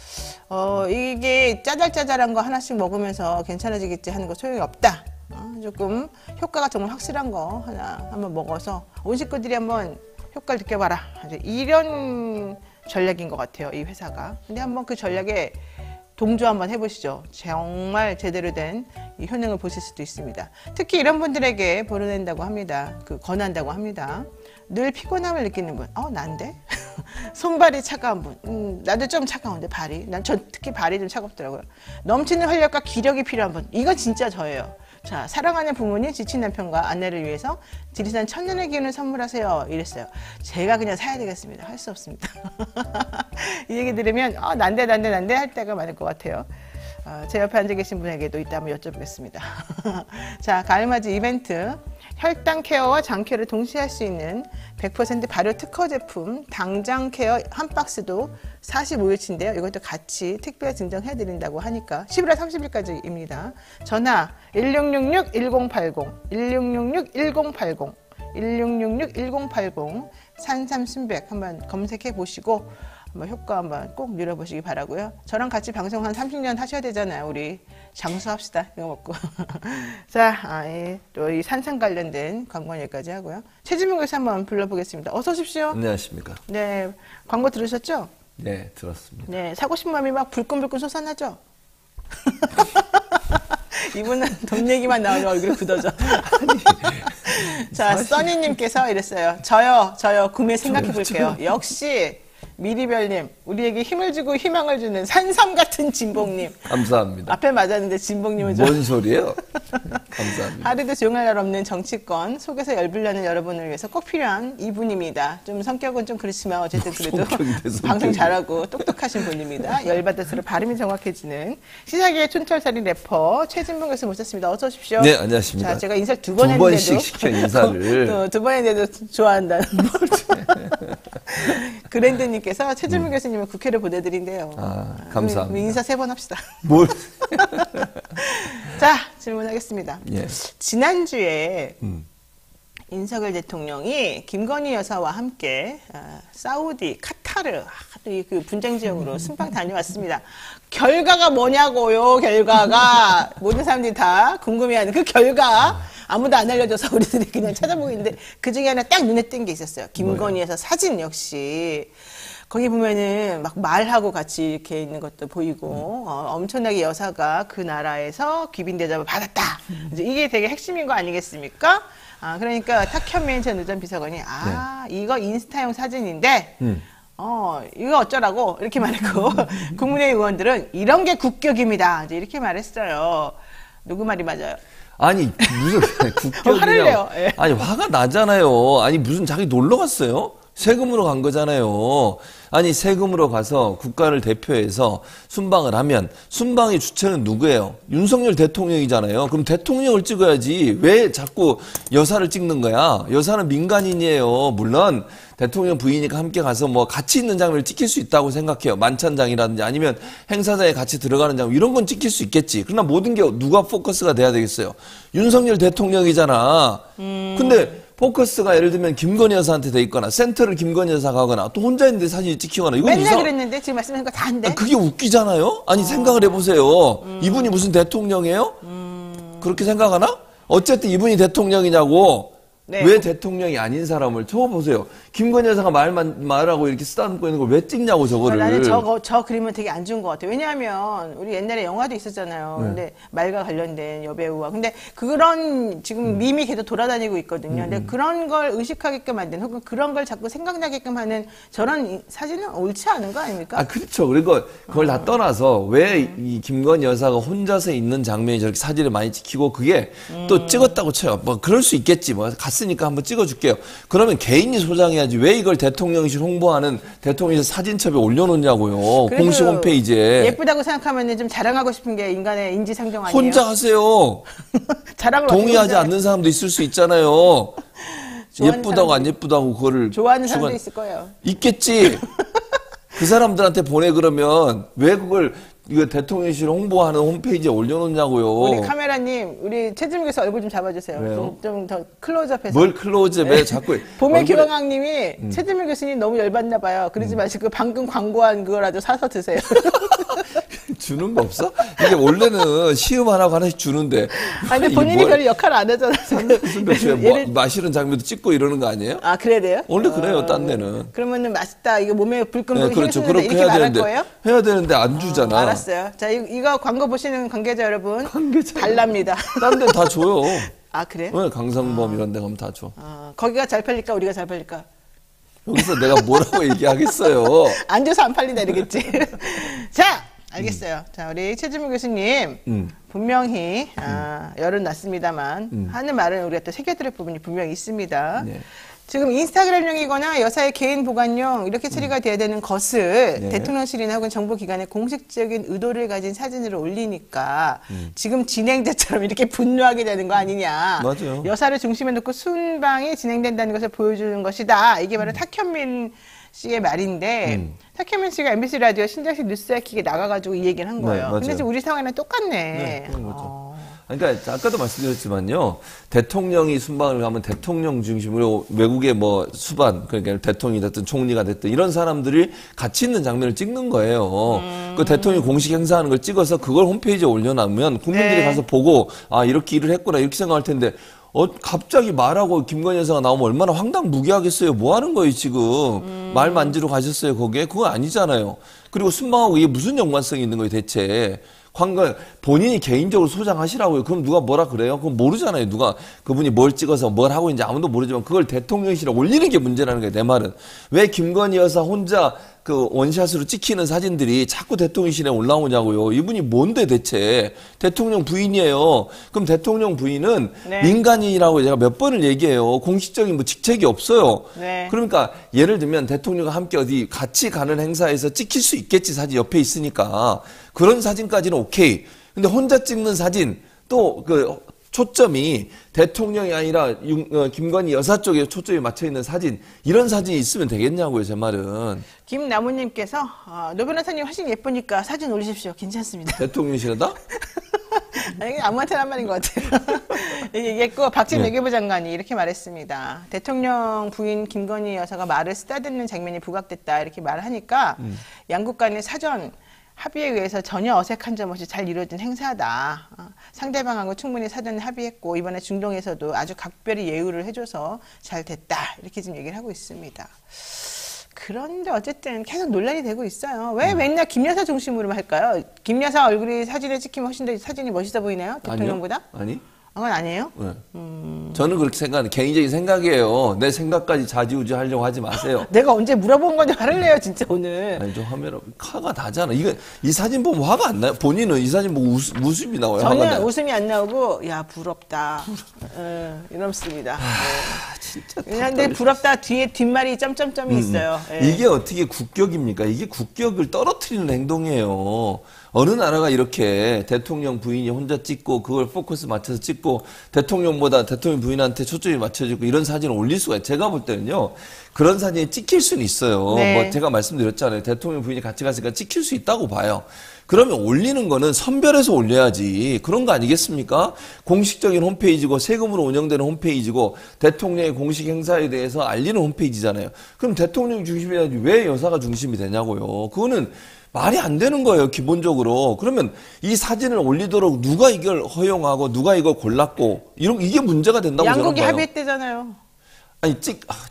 이게 짜잘짜잘한 거 하나씩 먹으면서 괜찮아지겠지 하는 거 소용이 없다. 조금 효과가 정말 확실한 거 하나 한번 먹어서 온 식구들이 한번 효과를 느껴봐라. 이런 전략인 것 같아요, 이 회사가. 근데 한번 그 전략에 동조 한번 해보시죠. 정말 제대로 된 이 효능을 보실 수도 있습니다. 특히 이런 분들에게 보내낸다고 합니다. 권한다고 합니다. 늘 피곤함을 느끼는 분, 난데? 손발이 차가운 분, 나도 좀 차가운데 발이, 특히 발이 좀 차갑더라고요. 넘치는 활력과 기력이 필요한 분, 이건 진짜 저예요. 자, 사랑하는 부모님, 지친 남편과 아내를 위해서 지리산 천년의 기운을 선물하세요. 이랬어요. 제가 그냥 사야 되겠습니다. 할 수 없습니다. 이 얘기 들으면 난데 할 때가 많을 것 같아요. 제 옆에 앉아 계신 분에게도 이따 한번 여쭤보겠습니다. 자, 가을맞이 이벤트. 혈당 케어와 장 케어를 동시에 할 수 있는 100% 발효 특허 제품 당장 케어 한 박스도 45일치인데요. 이것도 같이 특별 증정해드린다고 하니까 11월 30일까지입니다. 전화 1666-1080, 1666-1080, 1666-1080 산삼순백 한번 검색해 보시고 한번 효과 한번 꼭 누려보시기 바라고요. 저랑 같이 방송 한 30년 하셔야 되잖아요. 우리 장수합시다. 이거 먹고. 자, 또 이 산상 관련된 광고는 여기까지 하고요. 최진봉 교수 한번 불러보겠습니다. 어서 오십시오. 안녕하십니까. 네, 광고 들으셨죠? 네, 들었습니다. 네, 사고 싶은 마음이 막 불끈불끈 솟아나죠? 이분은 돈 얘기만 나오면 얼굴이 굳어져. 자, 써니님께서 이랬어요. 저요, 구매 생각해 볼게요. 역시, 미리별님, 우리에게 힘을 주고 희망을 주는 산삼 같은 진봉님. 감사합니다. 앞에 맞았는데 진봉님은 좀. 뭔 소리예요? 감사합니다. 하루도 조용할 날 없는 정치권, 속에서 열불나는 여러분을 위해서 꼭 필요한 이분입니다. 좀 성격은 좀 그렇지만 어쨌든 그래도 방송 잘하고 똑똑하신 분입니다. 열받을수록 발음이 정확해지는 시사계의 촌철살인 래퍼 최진봉 교수 모셨습니다. 어서 오십시오. 네, 안녕하십니까. 자, 제가 인사를 두 번 두 번씩 했는데도 시켜 인사를. 두 번 했는데도 좋아한다는. 그랜드님께서 최진봉 교수님을 국회를 보내드린대요. 아, 감사합니다. 인사 3번 합시다. 뭘? 자, 질문하겠습니다. 예. 지난주에 윤석열 대통령이 김건희 여사와 함께 사우디, 카타르, 그 분쟁 지역으로 순방 다녀왔습니다. 결과가 뭐냐고요, 결과가. 모든 사람들이 다 궁금해하는 그 결과. 아무도 안 알려줘서 우리들이 그냥 찾아보고 있는데 그 중에 하나 딱 눈에 띈 게 있었어요. 김건희 여사 사진 역시. 거기 보면은 막 말하고 같이 이렇게 있는 것도 보이고, 엄청나게 여사가 그 나라에서 귀빈 대접을 받았다. 이제 이게 되게 핵심인 거 아니겠습니까? 그러니까 탁현민 전 의전 비서관이, 이거 인스타용 사진인데, 이거 어쩌라고 이렇게 말했고, 국민의 의원들은 이런 게 국격입니다. 이제 이렇게 말했어요. 누구 말이 맞아요? 아니, 무슨 국격이냐. 화를 내요. 예. 아니, 화가 나잖아요. 아니, 무슨 자기 놀러 갔어요? 세금으로 간 거잖아요. 아니, 세금으로 가서 국가를 대표해서 순방을 하면 순방의 주체는 누구예요? 윤석열 대통령이잖아요. 그럼 대통령을 찍어야지 왜 자꾸 여사를 찍는 거야? 여사는 민간인이에요. 물론 대통령 부인이니까 함께 가서 뭐 같이 있는 장면을 찍힐 수 있다고 생각해요. 만찬장이라든지 아니면 행사장에 같이 들어가는 장면 이런 건 찍힐 수 있겠지. 그러나 모든 게 누가 포커스가 돼야 되겠어요? 윤석열 대통령이잖아. 근데 포커스가 예를 들면 김건희 여사한테 돼 있거나 센터를 김건희 여사가 하거나 또 혼자 있는데 사진이 찍히거나 이건 맨날 그랬는데 지금 말씀하신 거 다 한데. 그게 웃기잖아요. 아니 생각을 해보세요. 이분이 무슨 대통령이에요? 그렇게 생각하나? 어쨌든 이분이 대통령이냐고. 네. 왜 대통령이 아닌 사람을 쳐보세요. 김건희 여사가 말하고 이렇게 쓰다듬고 있는 걸 왜 찍냐고 저거를. 나는 저 그림은 되게 안 좋은 것 같아요. 왜냐하면 우리 옛날에 영화도 있었잖아요. 네. 근데 말과 관련된 여배우와. 근데 그런 지금 밈이 계속 돌아다니고 있거든요. 근데 그런 걸 의식하게끔 만든 혹은 그런 걸 자꾸 생각나게끔 하는 저런 사진은 옳지 않은 거 아닙니까? 아, 그렇죠. 그리고 그걸 다 떠나서 왜 이 김건희 여사가 혼자서 있는 장면이 저렇게 사진을 많이 찍히고 그게 또 찍었다고 쳐요. 뭐 그럴 수 있겠지. 뭐 갔으니까 한번 찍어줄게요. 그러면 개인이 소장해야지 왜 이걸 대통령실 홍보하는 대통령실 사진첩에 올려놓냐고요. 공식 홈페이지에. 예쁘다고 생각하면 좀 자랑하고 싶은 게 인간의 인지상정 아니에요? 혼자 하세요. 자랑을 동의하지 않는 사람도 있을 수 있잖아요. 예쁘다고 안 예쁘다고 그거를. 좋아하는 사람도 있을 거예요. 있겠지. 그 사람들한테 보내 그러면 왜 그걸 이거 대통령실 홍보하는 홈페이지에 올려놓냐고요. 우리 카메라님, 우리 최진봉 교수 얼굴 좀 잡아주세요. 좀 더 클로즈업해서. 뭘 클로즈업해 자꾸. 봄의 교황왕님이 최진봉 교수님 너무 열받나 봐요. 그러지 마시고 방금 광고한 그거라도 사서 드세요. 주는 거 없어? 이게 원래는 시음 하나씩 주는데. 아니, 근데 본인이 별 역할을 안 하잖아요. 뭐, 마시는 장면도 찍고 이러는 거 아니에요? 아, 그래야 돼요? 원래 그래요, 딴 데는. 그러면은 맛있다. 이거 몸에 불끈불끈 네, 그렇죠. 그렇게 이렇게 해야 말할 되는데. 거예요? 해야 되는데 안 주잖아. 알았어요. 자, 이거 광고 보시는 관계자 여러분. 관계자. 달랍니다. 딴 데 다 줘요. 아, 그래요? 왜 강상범 이런 데 가면 다 줘. 거기가 잘 팔릴까? 우리가 잘 팔릴까? 여기서 내가 뭐라고 얘기하겠어요. 안 줘서 안 팔린다 이러겠지. 자, 알겠어요. 자, 우리 최진봉 교수님. 분명히, 열은 났습니다만, 하는 말은 우리가 또 새겨들을 부분이 분명히 있습니다. 네. 지금 인스타그램용이거나 여사의 개인 보관용 이렇게 처리가 돼야 되는 것을 네. 대통령실이나 혹은 정부기관의 공식적인 의도를 가진 사진으로 올리니까 지금 진행자처럼 이렇게 분노하게 되는 거 아니냐. 맞아요. 여사를 중심에 놓고 순방이 진행된다는 것을 보여주는 것이다. 이게 바로 탁현민 씨의 말인데 탁현민 씨가 MBC 라디오 신장식 뉴스아키에 나가가지고 이 얘기를 한 거예요. 맞아요. 근데 지금 우리 상황이랑 똑같네. 네, 그런 거죠. 그러니까 아까도 말씀드렸지만요. 대통령이 순방을 가면 대통령 중심으로 외국의 뭐 수반, 그러니까 대통령이 됐든 총리가 됐든 이런 사람들이 같이 있는 장면을 찍는 거예요. 그 대통령이 공식 행사하는 걸 찍어서 그걸 홈페이지에 올려놓으면 국민들이 네. 가서 보고 아 이렇게 일을 했구나 이렇게 생각할 텐데 갑자기 말하고 김건희 여사가 나오면 얼마나 황당무계하겠어요. 뭐 하는 거예요, 지금. 말 만지러 가셨어요, 거기에? 그거 아니잖아요. 그리고 순방하고 이게 무슨 연관성이 있는 거예요, 대체. 본인이 개인적으로 소장하시라고요. 그럼 누가 뭐라 그래요? 그건 모르잖아요. 누가 그분이 뭘 찍어서 뭘 하고 있는지 아무도 모르지만 그걸 대통령실에 올리는 게 문제라는 거예요, 내 말은. 왜 김건희 여사 혼자 그 원샷으로 찍히는 사진들이 자꾸 대통령실에 올라오냐고요. 이분이 뭔데 대체. 대통령 부인이에요. 그럼 대통령 부인은 네. 민간인이라고 제가 몇 번을 얘기해요. 공식적인 뭐 직책이 없어요. 네. 그러니까 예를 들면 대통령과 함께 어디 같이 가는 행사에서 찍힐 수 있겠지. 사진 옆에 있으니까. 그런 사진까지는 오케이. 근데 혼자 찍는 사진 또 그 초점이 대통령이 아니라 김건희 여사 쪽에 초점이 맞춰 있는 사진 이런 사진이 있으면 되겠냐고요, 제 말은. 김나무님께서 노 변호사님 훨씬 예쁘니까 사진 올리십시오. 괜찮습니다. 대통령실에다? 아니, 아무한테나 한 말인 것 같아요. 얘기했고 박진 네. 외교부 장관이 이렇게 말했습니다. 대통령 부인 김건희 여사가 말을 쓰다듬는 장면이 부각됐다 이렇게 말하니까 양국 간의 사전 합의에 의해서 전혀 어색한 점 없이 잘 이루어진 행사다. 상대방하고 충분히 사전에 합의했고 이번에 중동에서도 아주 각별히 예우를 해줘서 잘 됐다. 이렇게 지금 얘기를 하고 있습니다. 그런데 어쨌든 계속 논란이 되고 있어요. 왜 맨날 김 여사 중심으로만 할까요? 김 여사 얼굴이 사진에 찍히면 훨씬 더 사진이 멋있어 보이나요? 대통령보다? 아니. 그건 아니에요? 네. 저는 그렇게 생각하는 개인적인 생각이에요. 내 생각까지 좌지우지 하려고 하지 마세요. 내가 언제 물어본 건지 화를 내요, 진짜 오늘. 아니, 좀 하면 화가 나잖아. 이 사진 보면 화가 안 나요? 본인은 이 사진 보고 웃음이 나와요? 화가 저는 나요? 웃음이 안 나오고, 야, 부럽다. 이렇습니다. 진짜 근데 부럽다 뒤에 뒷말이 점점점이 있어요. 예. 이게 어떻게 국격입니까? 이게 국격을 떨어뜨리는 행동이에요. 어느 나라가 이렇게 대통령 부인이 혼자 찍고 그걸 포커스 맞춰서 찍고 대통령보다 대통령 부인한테 초점이 맞춰지고 이런 사진을 올릴 수가 있어요. 제가 볼 때는요. 그런 사진이 찍힐 수는 있어요. 네. 뭐 제가 말씀드렸잖아요. 대통령 부인이 같이 갔으니까 찍힐 수 있다고 봐요. 그러면 올리는 거는 선별해서 올려야지. 그런 거 아니겠습니까? 공식적인 홈페이지고 세금으로 운영되는 홈페이지고 대통령의 공식 행사에 대해서 알리는 홈페이지잖아요. 그럼 대통령이 중심이 아니지 왜 여사가 중심이 되냐고요. 그거는 말이 안 되는 거예요, 기본적으로. 그러면 이 사진을 올리도록 누가 이걸 허용하고 누가 이걸 골랐고 이게 문제가 된다고 저는 봐요. 양국이 합의했대잖아요. 아니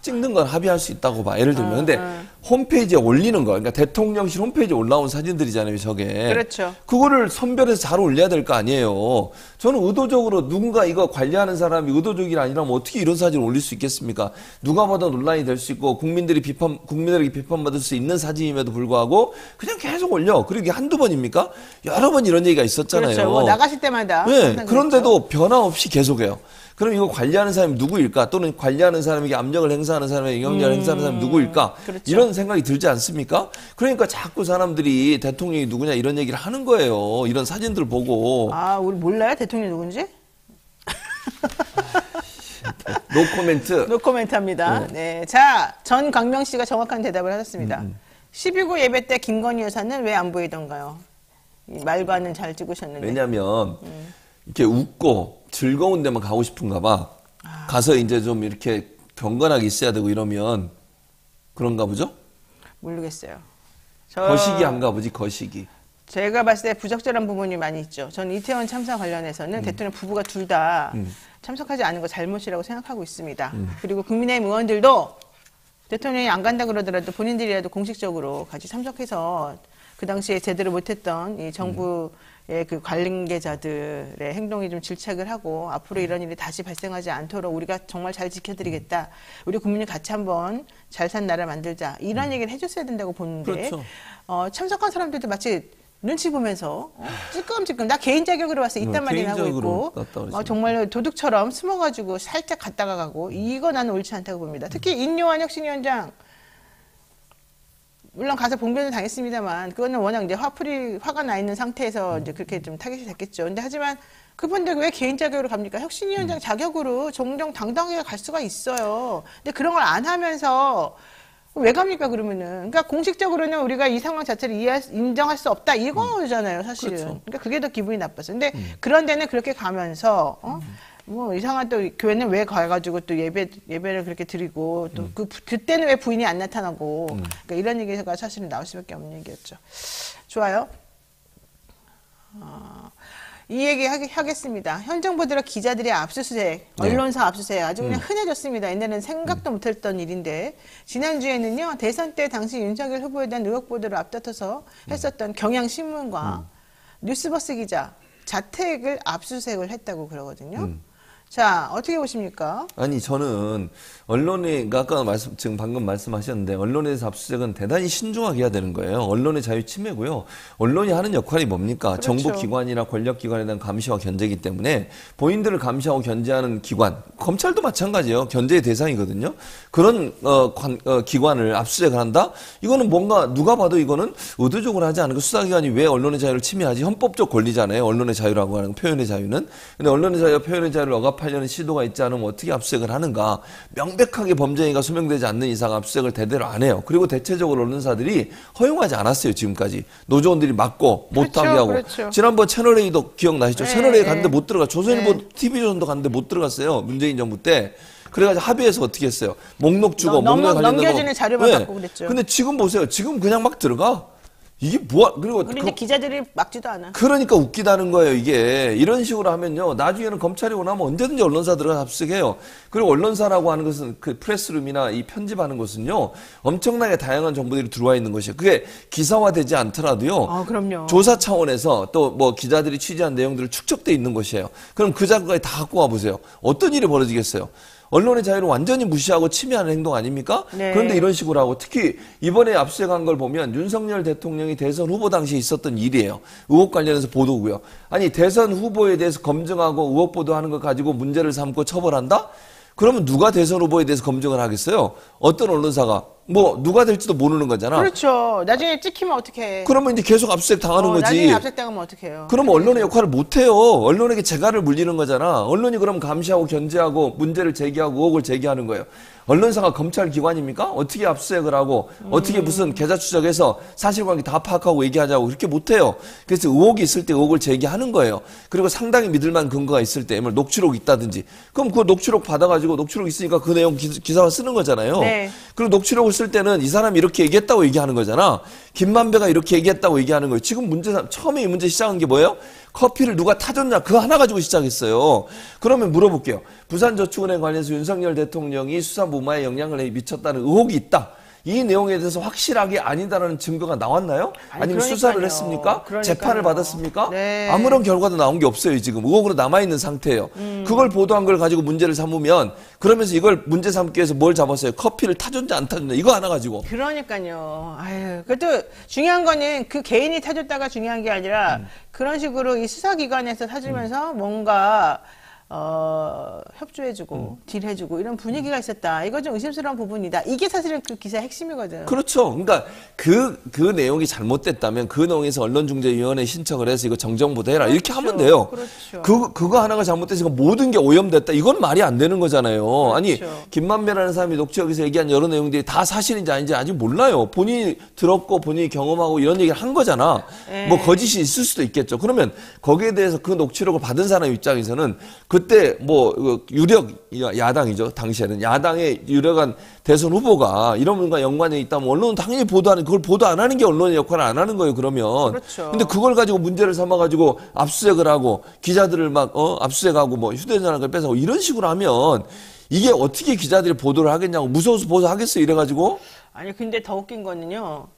찍는 건 합의할 수 있다고 봐. 예를 들면 근데 홈페이지에 올리는 거, 그러니까 대통령실 홈페이지에 올라온 사진들이잖아요, 저게. 그렇죠. 그거를 선별해서 잘 올려야 될 거 아니에요. 저는 의도적으로 누군가 이거 관리하는 사람이 의도적이 아니라면 어떻게 이런 사진을 올릴 수 있겠습니까? 누가 봐도 논란이 될 수 있고 국민들에게 비판받을 수 있는 사진임에도 불구하고 그냥 계속 올려. 그리고 이게 한두 번입니까? 여러 번 이런 얘기가 있었잖아요. 그렇죠. 뭐 나가실 때마다. 네, 그런데도 변화 없이 계속해요. 그럼 이거 관리하는 사람이 누구일까? 또는 관리하는 사람에게 압력을 행사하는 사람에게 영향력을 행사하는 사람이 누구일까? 그렇죠. 이런 생각이 들지 않습니까? 그러니까 자꾸 사람들이 대통령이 누구냐 이런 얘기를 하는 거예요. 이런 사진들 보고. 아, 우리 몰라요? 대통령이 누군지? 노 코멘트. 노코멘트 합니다. 네. 자, 전광명 씨가 정확한 대답을 하셨습니다. 12구 예배 때 김건희 여사는 왜 안 보이던가요? 이 말과는 잘 찍으셨는데. 왜냐면 이렇게 웃고 즐거운 데만 가고 싶은가 봐. 가서 이제 좀 이렇게 경건하게 있어야 되고 이러면 그런가 보죠? 모르겠어요. 거시기 한가 보지, 거시기. 제가 봤을 때 부적절한 부분이 많이 있죠. 저는 이태원 참사 관련해서는 대통령 부부가 둘 다 참석하지 않은 거 잘못이라고 생각하고 있습니다. 그리고 국민의힘 의원들도 대통령이 안 간다 그러더라도 본인들이라도 공식적으로 같이 참석해서 그 당시에 제대로 못했던 이 정부의 그 관계자들의 행동이 좀 질책을 하고 앞으로 이런 일이 다시 발생하지 않도록 우리가 정말 잘 지켜드리겠다. 우리 국민이 같이 한번 잘 산 나라 만들자. 이런 얘기를 해줬어야 된다고 보는데 그렇죠. 참석한 사람들도 마치 눈치 보면서 찔끔찔끔 나 개인 자격으로 와서 이딴 말이나 하고 개인적으로 있고 났다 그러지. 정말 도둑처럼 숨어가지고 살짝 갔다가 가고 이거 나는 옳지 않다고 봅니다. 특히 인요한 혁신위원장 물론 가서 봉변을 당했습니다만 그거는 워낙 이제 화가 나 있는 상태에서 이제 그렇게 좀 타겟이 됐겠죠. 근데 하지만 그분들 왜 개인 자격으로 갑니까? 혁신위원장 자격으로 정정당당하게 갈 수가 있어요. 근데 그런 걸 안 하면서 왜 갑니까 그러면은? 그러니까 공식적으로는 우리가 이 상황 자체를 인정할 수 없다 이거잖아요, 사실은. 그렇죠. 그러니까 그게 더 기분이 나빴어요. 근데 그런 데는 그렇게 가면서 뭐 이상한 또 교회는 왜 가가지고 또 예배를 그렇게 드리고 또 그때는 왜 부인이 안 나타나고 그러니까 이런 얘기가 사실은 나올 수밖에 없는 얘기였죠. 좋아요. 이 얘기 하겠습니다. 현 정부들의 기자들의 압수수색, 언론사 압수수색 아주 그냥 흔해졌습니다. 옛날에는 생각도 못했던 일인데 지난주에는요 대선 때 당시 윤석열 후보에 대한 의혹 보도를 앞다퉈서 했었던 경향신문과 뉴스버스 기자 자택을 압수수색을 했다고 그러거든요. 자, 어떻게 보십니까? 아니, 저는 언론에, 아까 지금 방금 말씀하셨는데, 언론에서 압수수색은 대단히 신중하게 해야 되는 거예요. 언론의 자유 침해고요. 언론이 하는 역할이 뭡니까? 그렇죠. 정부기관이나 권력기관에 대한 감시와 견제이기 때문에 본인들을 감시하고 견제하는 기관, 검찰도 마찬가지예요. 견제의 대상이거든요. 그런 기관을 압수수색을 한다? 이거는 뭔가 누가 봐도 이거는 의도적으로 하지 않은 거 수사기관이 왜 언론의 자유를 침해하지? 헌법적 권리잖아요. 언론의 자유라고 하는 표현의 자유는. 근데 언론의 자유와 표현의 자유를 억압하려는 시도가 있지 않으면 어떻게 압수수색을 하는가? 명백하게 범죄행위가 소명되지 않는 이상 압수수색을 대대로 안 해요. 그리고 대체적으로 언론사들이 허용하지 않았어요. 지금까지. 노조원들이 막고 못하게 하고. 그렇죠. 지난번 채널A도 기억나시죠? 네, 채널A 갔는데 네. 못 들어가. 조선일보 네. TV조선도 갔는데 못 들어갔어요. 문재인 정부 때. 그래가지고 합의해서 어떻게 했어요? 목록 주고 목록에 관련된 넘겨주는 자료만 받고 그랬죠. 근데 지금 보세요. 지금 그냥 막 들어가. 이게 그리고 그런데 기자들이 막지도 않아. 그러니까 웃기다는 거예요, 이게. 이런 식으로 하면요. 나중에는 검찰이 원하면 언제든지 언론사 들어가서 압수수색해요. 그리고 언론사라고 하는 것은 그 프레스룸이나 이 편집하는 것은요. 엄청나게 다양한 정보들이 들어와 있는 것이에요. 그게 기사화되지 않더라도요. 그럼요. 조사 차원에서 또 뭐 기자들이 취재한 내용들을 축적돼 있는 것이에요. 그럼 그 자료까지 다 갖고 와보세요. 어떤 일이 벌어지겠어요? 언론의 자유를 완전히 무시하고 침해하는 행동 아닙니까? 네. 그런데 이런 식으로 하고 특히 이번에 압수수색한 걸 보면 윤석열 대통령이 대선 후보 당시에 있었던 일이에요. 의혹 관련해서 보도고요. 아니 대선 후보에 대해서 검증하고 의혹 보도하는 거 가지고 문제를 삼고 처벌한다? 그러면 누가 대선 후보에 대해서 검증을 하겠어요? 어떤 언론사가? 뭐 누가 될지도 모르는 거잖아. 그렇죠. 나중에 찍히면 어떡해. 그러면 이제 계속 압수수색 당하는 거지. 나중에 압수수색당하면 어떡해요. 그러면 언론의 역할을 못해요. 언론에게 재갈을 물리는 거잖아. 언론이 그럼 감시하고 견제하고 문제를 제기하고 의혹을 제기하는 거예요. 언론사가 검찰 기관입니까? 어떻게 압수수색을 하고 어떻게 무슨 계좌 추적해서 사실관계 다 파악하고 얘기하자고 그렇게 못해요. 그래서 의혹이 있을 때 의혹을 제기하는 거예요. 그리고 상당히 믿을만한 근거가 있을 때, 녹취록이 있다든지 그럼 그 녹취록 받아가지고 녹취록 있으니까 그 내용 기사화 쓰는 거잖아요. 네. 그리고 녹취록을 쓸 때는 이 사람이 이렇게 얘기했다고 얘기하는 거잖아. 김만배가 이렇게 얘기했다고 얘기하는 거예요. 지금 처음에 이 문제 시작한 게 뭐예요? 커피를 누가 타줬냐? 그거 하나 가지고 시작했어요. 그러면 물어볼게요. 부산저축은행 관련해서 윤석열 대통령이 수사무마에 영향을 미쳤다는 의혹이 있다. 이 내용에 대해서 확실하게 아니다라는 증거가 나왔나요? 아니면 그러니까요. 수사를 했습니까? 그러니까요. 재판을 받았습니까? 네. 아무런 결과도 나온 게 없어요. 지금 의혹으로 남아있는 상태예요. 그걸 보도한 걸 가지고 문제를 삼으면 그러면서 이걸 문제 삼기 위해서 뭘 잡았어요? 커피를 타줬는지 안 타줬는지 이거 하나 가지고. 그러니까요. 그것도 중요한 거는 그 개인이 타줬다가 중요한 게 아니라 그런 식으로 이 수사기관에서 타주면서 뭔가 협조해주고 딜해주고 이런 분위기가 있었다. 이거 좀 의심스러운 부분이다. 이게 사실은 그 기사의 핵심이거든. 그렇죠. 그러니까 그 내용이 잘못됐다면 그 내용에서 언론중재위원회 신청을 해서 이거 정정보도 해라. 이렇게 하면 돼요. 그렇죠. 그거 하나가 잘못돼서 모든 게 오염됐다. 이건 말이 안 되는 거잖아요. 그렇죠. 아니 김만배라는 사람이 녹취록에서 얘기한 여러 내용들이 다 사실인지 아닌지 아직 몰라요. 본인이 들었고 본인이 경험하고 이런 얘기를 한 거잖아. 네. 뭐 거짓이 있을 수도 있겠죠. 그러면 거기에 대해서 그 녹취록을 받은 사람 입장에서는 그때 뭐 유력 야당이죠. 당시에는 야당의 유력한 대선 후보가 이런 분과 연관이 있다면 언론은 당연히 보도하는 그걸 보도 안 하는 게 언론의 역할을 안 하는 거예요. 그러면. 그렇죠. 근데 그걸 가지고 문제를 삼아가지고 압수수색을 하고 기자들을 막 압수수색하고 뭐 휴대전화를 뺏어가고 이런 식으로 하면 이게 어떻게 기자들이 보도를 하겠냐고 무서워서 보도하겠어요. 이래가지고. 아니 근데 더 웃긴 거는요.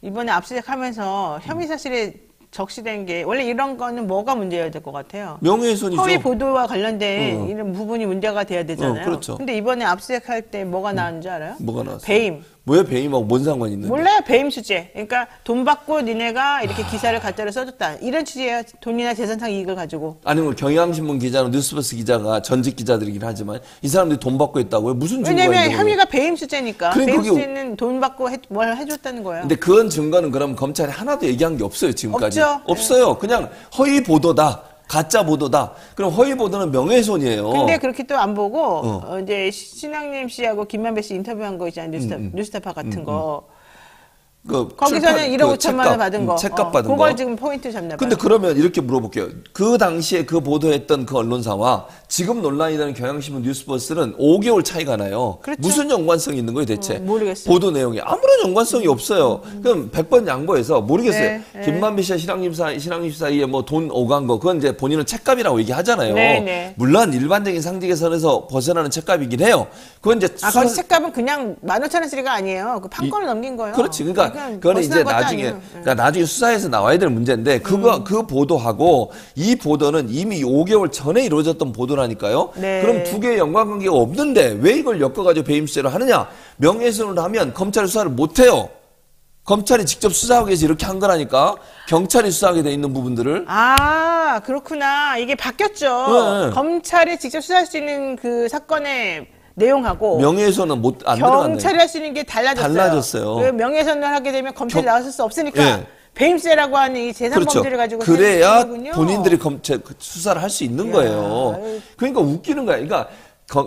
이번에 압수수색하면서 혐의 사실에 적시된 게 원래 이런 거는 뭐가 문제여야 될 것 같아요. 명예훼손이죠. 허위 보도와 관련된 이런 부분이 문제가 돼야 되잖아요. 그렇죠. 근데 이번에 압수수색할 때 뭐가 나온 줄 알아요? 뭐가 나왔어요? 배임. 왜 배임하고 뭔 상관이 있는데? 몰라요. 배임 수재. 그러니까 돈 받고 니네가 이렇게 기사를 가짜로 써줬다. 이런 취지예요. 돈이나 재산상 이익을 가지고. 아니면 경향신문 기자나 뉴스버스 기자가 전직 기자들이긴 하지만 이 사람들이 돈 받고 있다고요? 무슨 증거가 있는 왜냐면 거예요? 혐의가 배임 수재니까. 그러니까 배임 그게- 수재는 돈 받고 뭘 해줬다는 거예요. 근데 그런 증거는 그럼 검찰이 하나도 얘기한 게 없어요, 지금까지. 없죠. 없어요. 그냥 허위 보도다. 가짜 보도다. 그럼 허위 보도는 명예훼손이에요. 근데 그렇게 또 안 보고 이제 신학님 씨하고 김만배 씨 인터뷰한 거 있잖아요. 뉴스타파 같은 거. 거기서는 1억 5천만 원 받은 거. 책값 받은 그걸 거. 지금 포인트 잡나 봐요. 근데 그러면 이렇게 물어볼게요. 그 당시에 그 보도했던 그 언론사와 지금 논란이 되는 경향신문 뉴스버스는 5개월 차이가 나요. 그렇죠. 무슨 연관성이 있는 거예요, 대체? 모르겠어요. 보도 내용이 아무런 연관성이 없어요. 그럼 100번 양보해서 모르겠어요. 네, 김만배 씨와 신학님 사이에 뭐 돈 오간 거, 그건 이제 본인은 책값이라고 얘기하잖아요. 네, 네. 물론 일반적인 상식선에서 벗어나는 책값이긴 해요. 그건 이제 그 책값은 그냥 15,000원짜리가 아니에요. 그 판권을 넘긴 거예요. 그렇지. 그러니까 그거는 이제 벗어난 것도 나중에 아니에요. 그러니까 나중에 수사에서 나와야 될 문제인데 그 보도하고 이 보도는 이미 5개월 전에 이루어졌던 보도라니까요. 네. 그럼 두 개의 연관관계가 없는데 왜 이걸 엮어가지고 배임죄로 하느냐? 명예훼손을 하면 검찰이 수사를 못 해요. 검찰이 직접 수사하기 위해서 이렇게 한 거라니까. 경찰이 수사하게 돼 있는 부분들을. 아, 그렇구나. 이게 바뀌었죠. 네. 검찰이 직접 수사할 수 있는 그 사건의 내용하고 명예훼손은 안 들어갔네. 경찰이 할 수 있는 게 달라졌어요. 그 명예훼손을 하게 되면 검찰이 나왔을 수 없으니까 네. 배임죄라고 하는 이 재산 그렇죠. 범죄를 가지고 그래야 하는군요. 본인들이 수사를 할 수 있는 거예요. 그러니까 웃기는 거야. 그러니까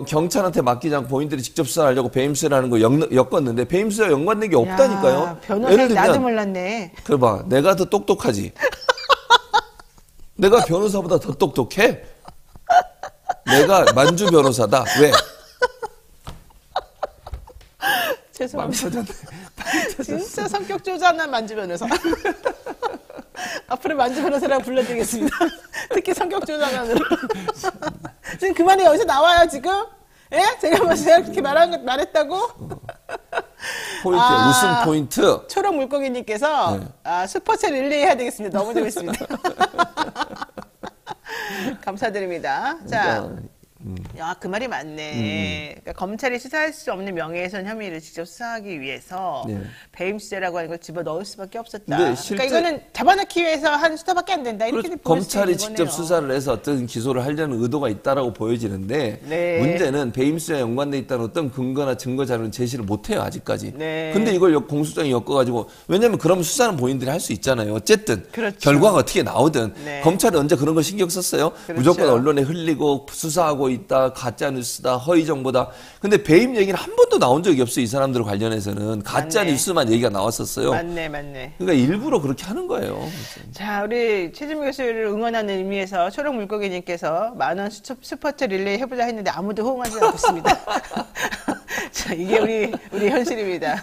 경찰한테 맡기지 않고 본인들이 직접 수사하려고 배임죄라는 거 엮었는데 배임죄와 연관된 게 없다니까요. 변호사 나도 몰랐네. 그래 봐. 내가 더 똑똑하지. 내가 변호사보다 더 똑똑해. 내가 만주 변호사다. 왜? 죄송합니다. 진짜 성격 조장한 만주 변호사. 앞으로 만주 변호사라고 불러드리겠습니다. 특히 성격 조장한으로. 지금 그만이 여기서 나와요, 지금? 예? 제가 그렇게 말했다고? 포인트, 웃음 포인트. 초록 물고기님께서 네. 슈퍼챗 릴레이 해야 되겠습니다. 너무 재밌습니다. 감사드립니다. 자. 야, 그 말이 맞네. 그러니까 검찰이 수사할 수 없는 명예훼손 혐의를 직접 수사하기 위해서 네. 배임죄라고 하는 걸 집어 넣을 수밖에 없었다. 실제 그러니까 이거는 잡아넣기 위해서 한 수사밖에 안 된다. 이렇게 그렇죠. 볼 수 있는 검찰이 직접 거네요. 수사를 해서 어떤 기소를 하려는 의도가 있다라고 보여지는데 네. 문제는 배임죄와 연관돼 있다는 어떤 근거나 증거 자료는 제시를 못해요 아직까지. 네. 근데 이걸 공소장에 엮어가지고 왜냐하면 그러면 수사는 본인들이 할 수 있잖아요. 어쨌든 그렇죠. 결과가 어떻게 나오든 네. 검찰이 언제 그런 걸 신경 썼어요? 그렇죠. 무조건 언론에 흘리고 수사하고 있다, 가짜 뉴스다, 허위 정보다. 근데 배임 얘기는 한 번도 나온 적이 없어요. 이 사람들 관련해서는 가짜 맞네. 뉴스만 얘기가 나왔었어요. 맞네. 그러니까 일부러 그렇게 하는 거예요. 자, 우리 최진무 교수를 응원하는 의미에서 초록 물고기님께서 10,000원 슈퍼챗 릴레이 해보자 했는데 아무도 호응하지 않았습니다. 자, 이게 우리 현실입니다.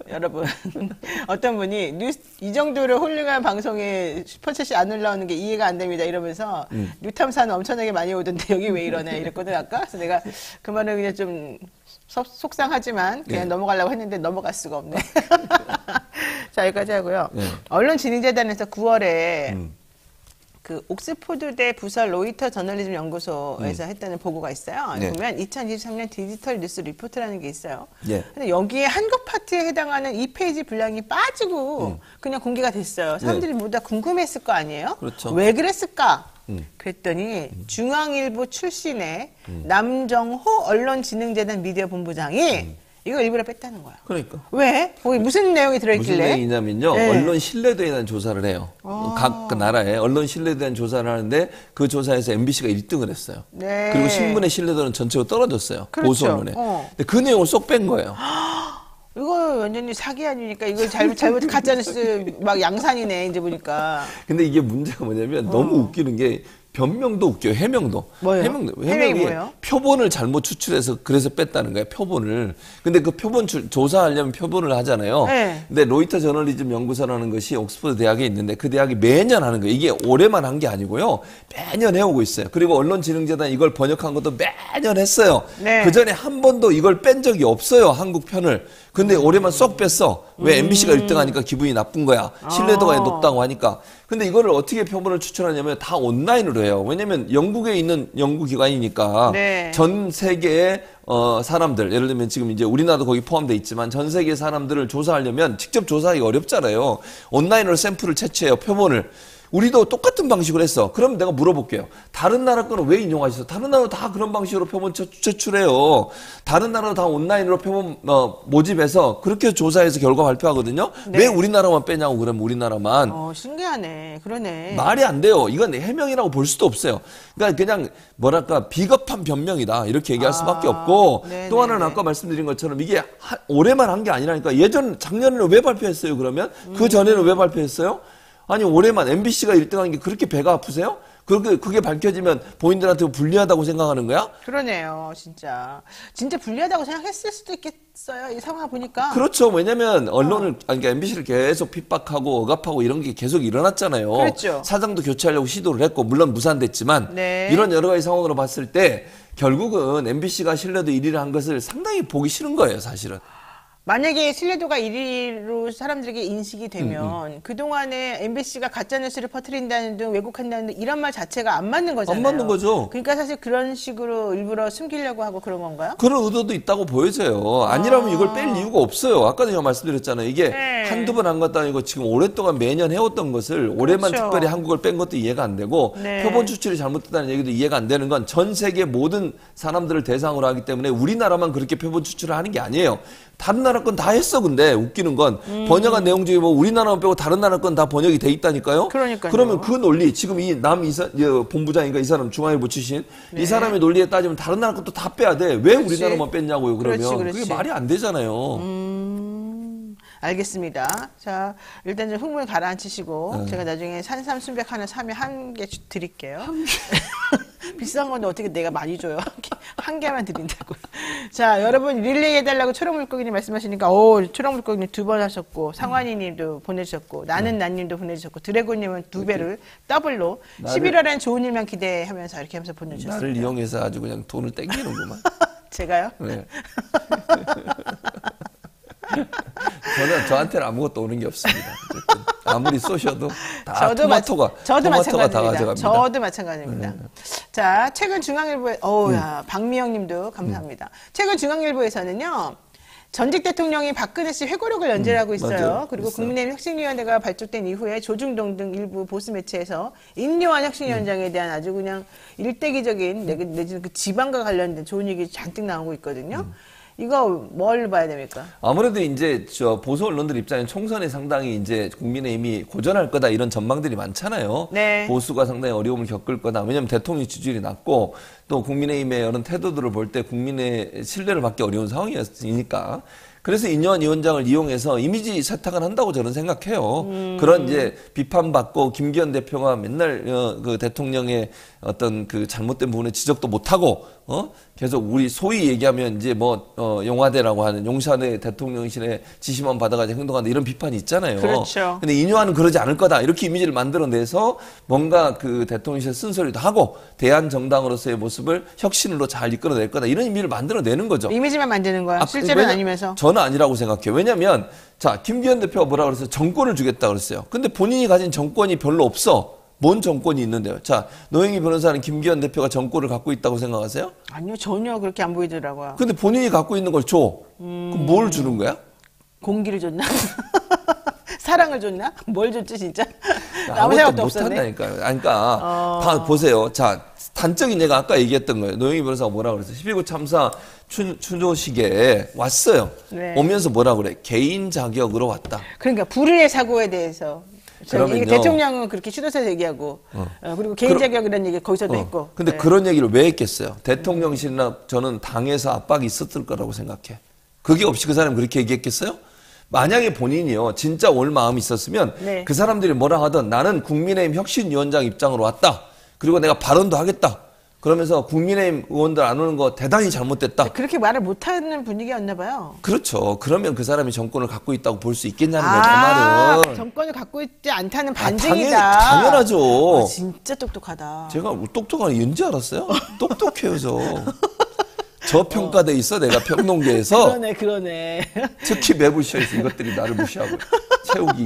여러분. 어떤 분이 이 정도로 훌륭한 방송에 슈퍼챗이 안 올라오는 게 이해가 안 됩니다. 이러면서 뉴탐사는 엄청나게 많이 오던데 여기 왜 이러네. 이랬거든, 아까. 그래서 내가 그 말을 그냥 좀 속상하지만 그냥 넘어가려고 했는데 넘어갈 수가 없네. 자, 여기까지 하고요. 언론진흥재단에서 9월에 그 옥스포드대 부서 로이터 저널리즘 연구소에서 했다는 보고가 있어요. 네. 보면 2023년 디지털 뉴스 리포트라는 게 있어요. 네. 근데 여기에 한국 파트에 해당하는 2페이지 분량이 빠지고 그냥 공개가 됐어요. 사람들이 모두 다 궁금했을 거 아니에요? 그렇죠. 왜 그랬을까? 그랬더니 중앙일보 출신의 남정호 언론진흥재단 미디어 본부장이 이거 일부러 뺐다는 거야. 그러니까. 왜? 거기 무슨 내용이 들어있길래? 무슨 내용이냐면요. 네. 언론 신뢰도에 대한 조사를 해요. 각 나라에 언론 신뢰도에 대한 조사를 하는데 그 조사에서 MBC가 1등을 했어요. 네. 그리고 신문의 신뢰도는 전체로 떨어졌어요. 그렇죠. 보수 언론에. 근데 그 내용을 쏙 뺀 거예요. 이거 완전히 사기 아니니까 이거 잘못 가짜뉴스 막 양산이네 이제 보니까. 근데 이게 문제가 뭐냐면 너무 웃기는 게 변명도 웃겨요. 해명도. 뭐예요? 해명이 해명이 뭐예요? 표본을 잘못 추출해서 그래서 뺐다는 거예요. 표본을. 근데 그 표본 조사하려면 표본을 하잖아요. 네. 근데 로이터 저널리즘 연구소라는 것이 옥스퍼드 대학에 있는데 그 대학이 매년 하는 거예요. 이게 올해만 한 게 아니고요. 매년 해오고 있어요. 그리고 언론진흥재단 이걸 번역한 것도 매년 했어요. 네. 그 전에 한 번도 이걸 뺀 적이 없어요. 한국 편을. 근데 올해만 쏙 뺐어. 왜 MBC가 1등 하니까 기분이 나쁜 거야. 신뢰도가 높다고 하니까. 근데 이거를 어떻게 표본을 추출하냐면 다 온라인으로 해요. 왜냐면 영국에 있는 연구기관이니까 네. 전 세계의 사람들, 예를 들면 지금 이제 우리나라도 거기 포함되어 있지만 전 세계 사람들을 조사하려면 직접 조사하기 어렵잖아요. 온라인으로 샘플을 채취해요. 표본을. 우리도 똑같은 방식으로 했어. 그럼 내가 물어볼게요. 다른 나라 거는 왜 인용하셨어? 다른 나라도 다 그런 방식으로 표본 제출해요. 다른 나라도 다 온라인으로 표본 모집해서 그렇게 조사해서 결과 발표하거든요. 네. 왜 우리나라만 빼냐고 그러면 우리나라만. 신기하네. 그러네. 말이 안 돼요. 이건 해명이라고 볼 수도 없어요. 그러니까 그냥 뭐랄까 비겁한 변명이다 이렇게 얘기할 수밖에 없고 네네네. 또 하나는 아까 말씀드린 것처럼 이게 올해만 한 게 아니라니까 작년에는 왜 발표했어요 그러면? 그 전에는 왜 발표했어요? 아니 올해만 MBC가 1등한 게 그렇게 배가 아프세요? 그게 밝혀지면 본인들한테 불리하다고 생각하는 거야? 그러네요. 진짜 불리하다고 생각했을 수도 있겠어요. 이 상황 보니까. 그렇죠. 왜냐면 언론을 그러니까 MBC를 계속 핍박하고 억압하고 이런 게 계속 일어났잖아요. 그렇죠. 사장도 교체하려고 시도를 했고 물론 무산됐지만 네. 이런 여러 가지 상황으로 봤을 때 결국은 MBC가 신뢰도 1위를 한 것을 상당히 보기 싫은 거예요, 사실은. 만약에 신뢰도가 1위로 사람들에게 인식이 되면 그동안에 MBC가 가짜뉴스를 퍼뜨린다는 등 왜곡한다는 등 이런 말 자체가 안 맞는 거잖아요. 안 맞는 거죠. 그러니까 사실 그런 식으로 일부러 숨기려고 하고 그런 건가요? 그런 의도도 있다고 보여져요. 아니라면 이걸 뺄 이유가 없어요. 아까도 제가 말씀드렸잖아요. 이게 네. 한두 번 한 것도 아니고 지금 오랫동안 매년 해왔던 것을 올해만 그렇죠. 특별히 한국을 뺀 것도 이해가 안 되고 네. 표본 추출이 잘못됐다는 얘기도 이해가 안 되는 건 전 세계 모든 사람들을 대상으로 하기 때문에 우리나라만 그렇게 표본 추출을 하는 게 아니에요. 다른 나라 건 다 했어. 근데 웃기는 건 번역한 내용 중에 뭐 우리나라만 빼고 다른 나라 건 다 번역이 돼 있다니까요. 그러니까요. 그러면 그 논리 지금 이 본부장인가 이 사람 중앙일보 출신 네. 이 사람의 논리에 따지면 다른 나라 것도 다 빼야 돼. 왜 우리나라만 뺐냐고요. 그러면 그렇지. 그게 말이 안 되잖아요. 알겠습니다. 자, 일단 좀 흥분 가라앉히시고 제가 나중에 산삼순백 하나 사면 한 개 드릴게요. 비싼 건데 어떻게 내가 많이 줘요? 한 개만 드린다고. 자, 여러분 릴레이 해달라고 초록물고기님 말씀하시니까 초록물고기님 2번 하셨고 상환이님도 보내주셨고 나는나님도 보내주셨고 드래곤님은 2배를 더블로 11월엔 좋은 일만 기대하면서 이렇게 하면서 보내주셨어요. 나를 이용해서 아주 그냥 돈을 땡기는구만. 제가요? 네. 저한테는 아무것도 오는 게 없습니다. 어쨌든 아무리 쏘셔도 다 토마토가 다 가져갑니다. 저도 마찬가지입니다. 자, 최근 중앙일보에 박미영님도 감사합니다. 최근 중앙일보에서는요. 전직 대통령이 박근혜 씨 회고록을 연재하고 있어요. 맞아요. 그리고 있어요. 국민의힘 혁신위원회가 발족된 이후에 조중동 등 일부 보수 매체에서 임요한 혁신위원장에 대한 아주 그냥 일대기적인 내지는 그 지방과 관련된 좋은 얘기 잔뜩 나오고 있거든요. 이거 뭘 봐야 됩니까? 아무래도 이제 보수 언론들 입장에 총선에 상당히 이제 국민의힘이 고전할 거다 이런 전망들이 많잖아요. 네. 보수가 상당히 어려움을 겪을 거다. 왜냐하면 대통령 지지율이 낮고 또 국민의힘의 이런 태도들을 볼 때 국민의 신뢰를 받기 어려운 상황이었으니까. 그래서 이뇨한 위원장을 이용해서 이미지 세탁을 한다고 저는 생각해요. 그런 이제 비판받고 김기현 대표가 맨날 그 대통령의 어떤 그 잘못된 부분에 지적도 못하고 계속 우리 소위 얘기하면 이제 용화대라고 하는 용산의 대통령실의 지시만 받아가지고 행동한다 이런 비판이 있잖아요. 그렇죠. 근데 이뇨한은 그러지 않을 거다 이렇게 이미지를 만들어내서 뭔가 그 대통령실 쓴소리도 하고 대한정당으로서의 모습을 혁신으로 잘 이끌어낼 거다 이런 이미지를 만들어내는 거죠. 이미지만 만드는 거야. 실제로는 아니면서. 저는 아니라고 생각해요. 왜냐하면 자 김기현 대표가 뭐라 그랬어요? 정권을 주겠다 그랬어요. 근데 본인이 가진 정권이 별로 없어. 뭔 정권이 있는데요? 자, 노영희 변호사는 김기현 대표가 정권을 갖고 있다고 생각하세요? 아니요, 전혀 그렇게 안 보이더라고요. 근데 본인이 갖고 있는 걸 줘. 그럼 뭘 주는 거야? 공기를 줬나? 사랑을 줬나? 뭘 줬지 진짜? 아무 생각도 없었네. 못한다니까요. 그러니까 보세요. 자, 단적인 얘가 아까 얘기했던 거예요. 노영희 변호사가 뭐라 그랬어요? 12구 참사 추조식에 왔어요. 네. 오면서 뭐라 그래? 개인 자격으로 왔다. 그러니까 불의의 사고에 대해서 그러면요. 대통령은 그렇게 추도해서 얘기하고 그리고 개인 자격이라는 얘기 거기서도 했고. 근데 네. 그런 얘기를 왜 했겠어요? 대통령실이나 저는 당에서 압박이 있었을 거라고 생각해. 그게 없이 그 사람이 그렇게 얘기했겠어요? 만약에 본인이요 진짜 올 마음이 있었으면 네. 그 사람들이 뭐라 하든 나는 국민의힘 혁신위원장 입장으로 왔다. 그리고 내가 발언도 하겠다. 그러면서 국민의힘 의원들 안 오는 거 대단히 잘못됐다. 그렇게 말을 못하는 분위기였나 봐요. 그렇죠. 그러면 그 사람이 정권을 갖고 있다고 볼 수 있겠냐는 거예요. 제 말은. 정권을 갖고 있지 않다는 반증이다. 당연하죠. 진짜 똑똑하다. 제가 똑똑한 왠지 알았어요? 똑똑해요, 저 평가돼 있어, 내가 평론계에서. 그러네. 특히 매부쇼에서 이것들이 나를 무시하고 채우기.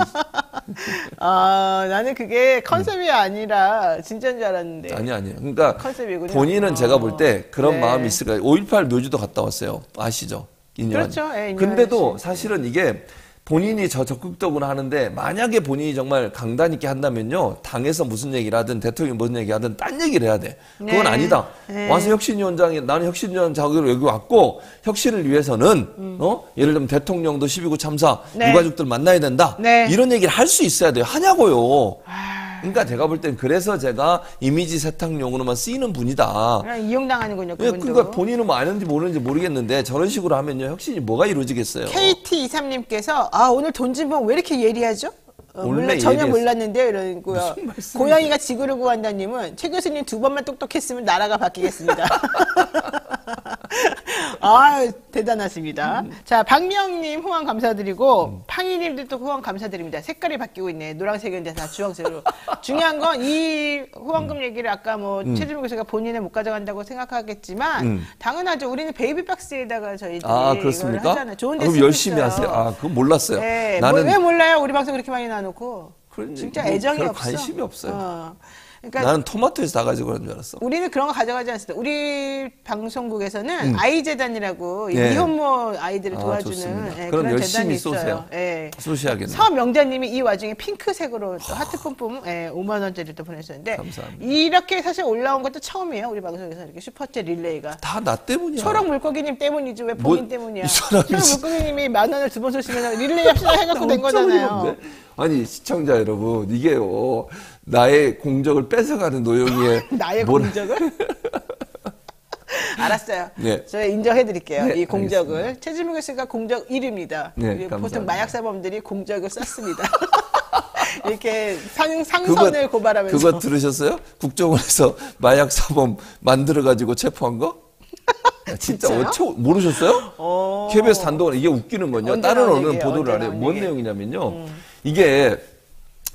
나는 그게 컨셉이 아니라 진짜인 줄 알았는데. 아니에요. 그러니까 컨셉이군요. 본인은 제가 볼 때 그런 네. 마음이 있을까. 5.18 묘지도 갔다 왔어요. 아시죠? 인연. 그렇죠. 예, 인연 근데도 씨. 사실은 이게 본인이 저 적극적으로 하는데 만약에 본인이 정말 강단 있게 한다면요. 당에서 무슨 얘기를 하든 대통령이 무슨 얘기를 하든 딴 얘기를 해야 돼. 그건 네. 아니다. 네. 와서 혁신위원장이 나는 혁신위원 자격으로 여기 왔고 혁신을 위해서는 예를 들면 대통령도 12구 참사 네. 유가족들 만나야 된다. 네. 이런 얘기를 할 수 있어야 돼요. 하냐고요. 그러니까 제가 볼 땐 그래서 제가 이미지 세탁용으로만 쓰이는 분이다. 그냥 이용당하는군요. 예, 그분도. 그러니까 본인은 뭐 아는지 모르는지 모르겠는데 저런 식으로 하면요 혁신이 뭐가 이루어지겠어요. KT23님께서 오늘 돈진봉 왜 이렇게 예리하죠? 원래 전혀 예리했어요. 몰랐는데요. 이러고요. 무슨 말씀이세요? 고양이가 지구를 구한다님은 최 교수님 2번만 똑똑했으면 나라가 바뀌겠습니다. 대단하십니다. 자, 박미영님 후원 감사드리고 팡이님들도 후원 감사드립니다. 색깔이 바뀌고 있네. 노란색인데 다 주황색으로. 중요한 건 이 후원금 얘기를 아까 최진봉 교수가 본인은 못 가져간다고 생각하겠지만 당연하죠. 우리는 베이비박스에다가 저희들이 이걸 그렇습니까? 하잖아요. 좋은 데 그럼 쓰고 열심히 있어요. 하세요. 그건 몰랐어요. 네, 나는 왜 몰라요? 우리 방송 그렇게 많이 나누고. 그런 진짜 뭐 애정이 별 없어. 관심이 없어요. 그러니까 나는 토마토에서 다 가지고 그런 줄 알았어. 우리는 그런 거 가져가지 않습니다. 우리 방송국에서는 아이재단이라고 이 네. 미혼모 아이들을 도와주는 좋습니다. 그럼 그런 열심히 재단이 있어요. 쏘세요. 예. 쏘셔야겠네. 서명자님이 이 와중에 핑크색으로 또 하트 뿜뿜 5만 원짜리 또 보내셨는데 감사합니다. 이렇게 사실 올라온 것도 처음이에요. 우리 방송에서 이렇게 슈퍼챗 릴레이가. 다 나 때문이야. 초록 물고기님 때문이지 왜 뭐, 본인 때문이야. 이 사람이 초록 물고기님이 10,000원을 2번 쏘시면 릴레이 합시다 해갖고 된 거잖아요. 아니 시청자 여러분 이게요 나의 공적을 뺏어가는 노영이의 나의 뭐라- 공적을? 알았어요. 네. 저희 인정해드릴게요. 네, 이 공적을. 알겠습니다. 최진묵 교수가 공적 1위입니다. 네, 보통 감사합니다. 마약사범들이 공적을 썼습니다. 이렇게 상선을 고발하면서. 그거 들으셨어요? 국정원에서 마약 사범 만들어가지고 체포한 거? 야, 진짜 진짜요? 모르셨어요? KBS 단독으로 이게 웃기는 건요. 언제 다른 나온 언론은 얘기예요? 보도를 안 언제 해요. 나온 뭔 얘기예요? 내용이냐면요. 이게